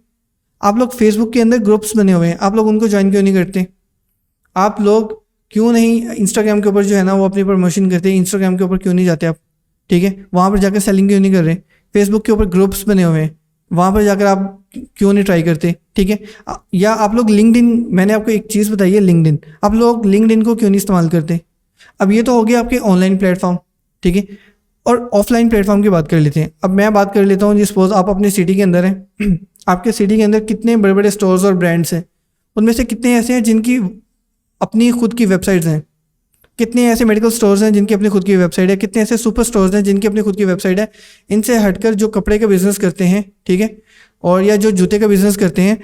Speaker 1: आप लोग फेसबुक के अंदर ग्रुप्स बने हुए हैं, आप लोग उनको ज्वाइन क्यों नहीं करते? आप लोग क्यों नहीं इंस्टाग्राम के ऊपर जो है ना वो अपनी प्रमोशन करते हैं, इंस्टाग्राम के ऊपर क्यों नहीं जाते आप? ठीक है। वहाँ पर जाकर सेलिंग क्यों नहीं कर रहे? फेसबुक के ऊपर ग्रुप्स बने हुए हैं, वहाँ पर जाकर आप क्यों नहीं ट्राई करते? ठीक है। या आप लोग लिंक्डइन, मैंने आपको एक चीज़ बताई है लिंक्डइन, आप लोग लिंक्डइन को क्यों नहीं इस्तेमाल करते? अब ये तो हो गया आपके ऑनलाइन प्लेटफॉर्म। ठीक है। और ऑफलाइन प्लेटफॉर्म की बात कर लेते हैं। अब मैं बात कर लेता हूँ जी, सपोज आप अपनी सिटी के अंदर हैं आपके सिटी के अंदर कितने बड़े बड़े स्टोर्स और ब्रांड्स हैं, उनमें से कितने ऐसे हैं जिनकी अपनी खुद की वेबसाइट्स हैं? कितने ऐसे मेडिकल स्टोर्स हैं जिनकी अपनी खुद की वेबसाइट है? कितने ऐसे सुपर स्टोर्स हैं जिनकी अपनी खुद की वेबसाइट है? इनसे हटकर जो कपड़े का बिजनेस करते हैं, ठीक है, और या जो जूते का बिजनेस करते हैं,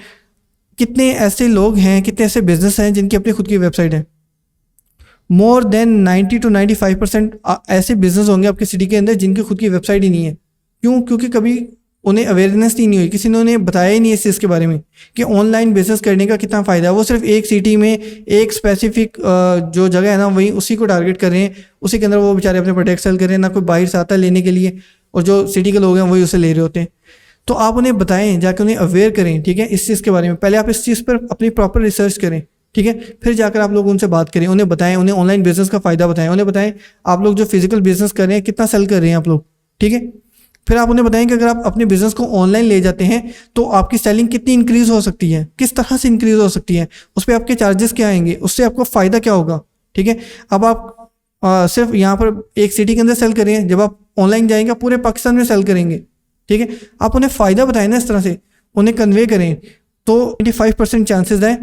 Speaker 1: कितने ऐसे लोग हैं, कितने ऐसे बिजनेस हैं जिनकी अपनी खुद की वेबसाइट है? मोर देन 90 to 95% ऐसे बिजनेस होंगे आपकी सिटी के अंदर जिनकी खुद की वेबसाइट ही नहीं है। क्यों? क्योंकि कभी उन्हें अवेयरनेस ही नहीं हुई, किसी ने उन्हें बताया ही नहीं इस चीज़ के बारे में कि ऑनलाइन बिजनेस करने का कितना फ़ायदा है। वो सिर्फ एक सिटी में एक स्पेसिफिक जो जगह है ना वहीं उसी को टारगेट कर रहे हैं, उसी के अंदर वो बेचारे अपने प्रोडक्ट सेल कर रहे हैं, ना कोई बाहर से आता है लेने के लिए, और जो सिटी के लोग हैं वही उसे ले रहे होते हैं। तो आप उन्हें बताएं, जाकर उन्हें अवेयर करें, ठीक है, इस चीज़ के बारे में। पहले आप इस चीज़ पर अपनी प्रॉपर रिसर्च करें, ठीक है, फिर जाकर आप लोग उनसे बात करें, उन्हें बताएं, उन्हें ऑनलाइन बिजनेस का फ़ायदा बताएं, उन्हें बताएं आप लोग जो फिजिकल बिजनेस कर रहे हैं कितना सेल कर रहे हैं आप लोग, ठीक है। फिर आप उन्हें बताएं कि अगर आप अपने बिजनेस को ऑनलाइन ले जाते हैं तो आपकी सेलिंग कितनी इंक्रीज हो सकती है, किस तरह से इंक्रीज हो सकती है, उस पर आपके चार्जेस क्या आएंगे, उससे आपको फ़ायदा क्या होगा, ठीक है। अब आप सिर्फ यहाँ पर एक सिटी के अंदर सेल करें, जब आप ऑनलाइन जाएंगे पूरे पाकिस्तान में सेल करेंगे, ठीक है। आप उन्हें फ़ायदा बताएं ना, इस तरह से उन्हें कन्वे करें, तो 85% चांसेस है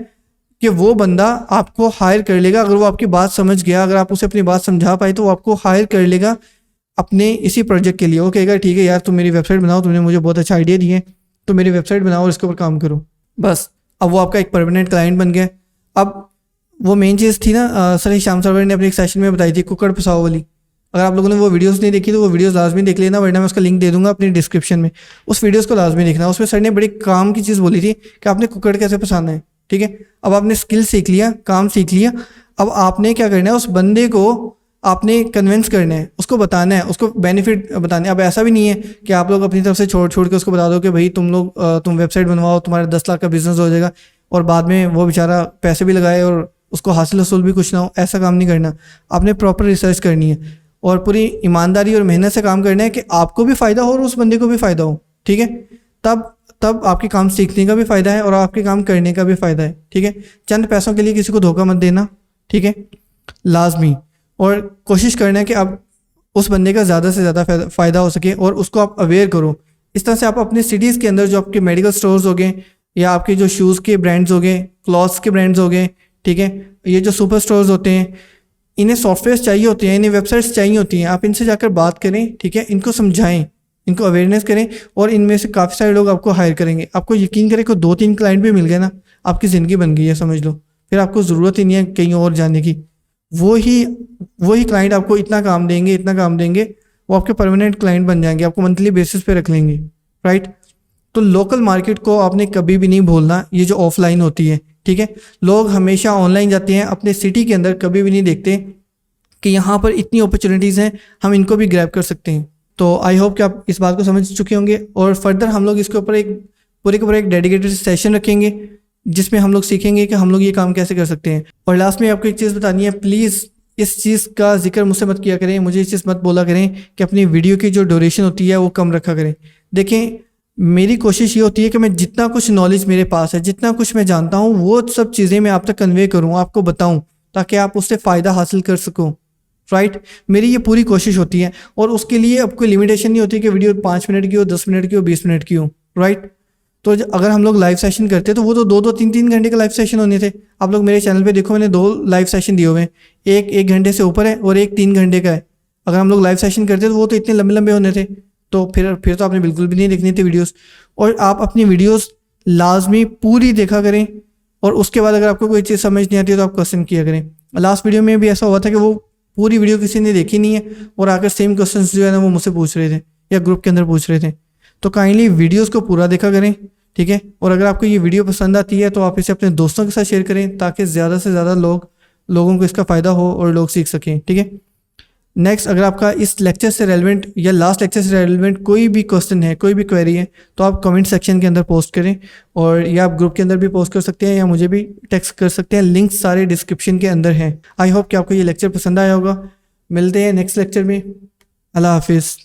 Speaker 1: कि वो बंदा आपको हायर कर लेगा। अगर वो आपकी बात समझ गया, अगर आप उसे अपनी बात समझा पाए तो वो आपको हायर कर लेगा अपने इसी प्रोजेक्ट के लिए। वो कहेगा ठीक है यार, तुम मेरी वेबसाइट बनाओ, तुमने मुझे बहुत अच्छा आइडिया दिए, तो मेरी वेबसाइट बनाओ और इसके ऊपर काम करो। बस अब वो आपका एक परमानेंट क्लाइंट बन गया। अब वो मेन चीज़ थी ना सर श्याम सरवर ने अपने एक सेशन में बताई थी, कुकड़ फसाओ वाली। अगर आप लोगों ने वो वीडियोस नहीं देखी तो वो वीडियोस लाजमी देख लेना, वरना मैं उसका लिंक दे दूंगा अपनी डिस्क्रिप्शन में, उस वीडियोस को लाजमी देखना। उसमें सर ने बड़ी काम की चीज़ बोली थी कि आपने कुकड़ कैसे फंसाना है। ठीक है, अब आपने स्किल सीख लिया, काम सीख लिया, अब आपने क्या करना है, उस बंदे को आपने कन्विंस करना है, उसको बताना है, उसको बेनिफिट बताना है। अब ऐसा भी नहीं है कि आप लोग अपनी तरफ से छोड़ के उसको बता दो कि भाई तुम वेबसाइट बनवाओ, तुम्हारा 10 लाख का बिजनेस हो जाएगा, और बाद में वो बेचारा पैसे भी लगाए और उसको हासिल हसूल भी कुछ ना हो। ऐसा काम नहीं करना। आपने प्रॉपर रिसर्च करनी है और पूरी ईमानदारी और मेहनत से काम करना है कि आपको भी फ़ायदा हो और उस बंदे को भी फ़ायदा हो। ठीक है, तब आपके काम सीखने का भी फ़ायदा है और आपके काम करने का भी फ़ायदा है। ठीक है, चंद पैसों के लिए किसी को धोखा मत देना। ठीक है, लाजमी, और कोशिश करना है कि आप उस बंदे का ज़्यादा से ज़्यादा फ़ायदा हो सके और उसको आप अवेयर करो। इस तरह से आप अपने सिटीज़ के अंदर जो आपके मेडिकल स्टोर्स हो गए, या आपके जो शूज़ के ब्रांड्स हो गए, क्लॉथ्स के ब्रांड्स हो गए, ठीक है, ये जो सुपर स्टोर्स होते हैं, इन्हें सॉफ्टवेयर चाहिए होते हैं, इन्हें वेबसाइट्स चाहिए होती हैं। आप इनसे जाकर बात करें, ठीक है, इनको समझाएं, इनको अवेयरनेस करें, और इनमें से काफ़ी सारे लोग आपको हायर करेंगे। आपको यकीन करें को 2-3 क्लाइंट भी मिल गए ना, आपकी ज़िंदगी बन गई है समझ लो। फिर आपको ज़रूरत ही नहीं है कहीं और जाने की। वही क्लाइंट आपको इतना काम देंगे, वो आपके परमानेंट क्लाइंट बन जाएंगे, आपको मंथली बेसिस पे रख लेंगे। राइट, तो लोकल मार्केट को आपने कभी भी नहीं भूलना, ये जो ऑफलाइन होती है। ठीक है, लोग हमेशा ऑनलाइन जाते हैं, अपने सिटी के अंदर कभी भी नहीं देखते कि यहाँ पर इतनी अपॉर्चुनिटीज़ हैं, हम इनको भी ग्रैब कर सकते हैं। तो आई होप कि आप इस बात को समझ चुके होंगे, और फर्दर हम लोग इसके ऊपर एक पूरे के पूरे एक डेडिकेटेड सेशन रखेंगे जिसमें हम लोग सीखेंगे कि हम लोग ये काम कैसे कर सकते हैं। और लास्ट में आपको एक चीज़ बतानी है, प्लीज़ इस चीज़ का जिक्र मुझसे मत किया करें, मुझे ये चीज़ मत बोला करें कि अपनी वीडियो की जो ड्यूरेशन होती है वो कम रखा करें। देखें, मेरी कोशिश ये होती है कि मैं जितना कुछ नॉलेज मेरे पास है, जितना कुछ मैं जानता हूँ, वो सब चीज़ें मैं आप तक कन्वे करूँ, आपको बताऊँ, ताकि आप उससे फ़ायदा हासिल कर सको। राइट, मेरी ये पूरी कोशिश होती है, और उसके लिए अब कोई लिमिटेशन नहीं होती कि वीडियो 5 मिनट की हो, 10 मिनट की हो, 20 मिनट की हो। राइट, तो अगर हम लोग लाइव सेशन करते तो वो तो 2-2, 3-3 घंटे का लाइव सेशन होने थे। आप लोग मेरे चैनल पे देखो, मैंने 2 लाइव सेशन दिए हुए हैं, एक घंटे से ऊपर है और एक 3 घंटे का है। अगर हम लोग लाइव सेशन करते तो वो तो इतने लंबे लंबे होने थे, तो फिर तो आपने बिल्कुल भी नहीं देखनी थी वीडियोस। और आप अपनी वीडियोस लाजमी पूरी देखा करें, और उसके बाद अगर आपको कोई चीज़ समझ नहीं आती है तो आप क्वेश्चन किया करें। लास्ट वीडियो में भी ऐसा हुआ था कि वो पूरी वीडियो किसी ने देखी नहीं है, और आकर सेम क्वेश्चन जो है ना वो मुझसे पूछ रहे थे या ग्रुप के अंदर पूछ रहे थे। तो काइंडली वीडियोज़ को पूरा देखा करें। ठीक है, और अगर आपको ये वीडियो पसंद आती है तो आप इसे अपने दोस्तों के साथ शेयर करें, ताकि ज़्यादा से ज़्यादा लोगों को इसका फ़ायदा हो और लोग सीख सकें। ठीक है, नेक्स्ट, अगर आपका इस लेक्चर से रेलिवेंट या लास्ट लेक्चर से रेलिवेंट कोई भी क्वेश्चन है, कोई भी क्वेरी है, तो आप कमेंट सेक्शन के अंदर पोस्ट करें, और या आप ग्रुप के अंदर भी पोस्ट कर सकते हैं या मुझे भी टेक्स्ट कर सकते हैं। लिंक सारे डिस्क्रिप्शन के अंदर हैं। आई होप कि आपको ये लेक्चर पसंद आया होगा। मिलते हैं नेक्स्ट लेक्चर में। अल्लाह हाफिज़।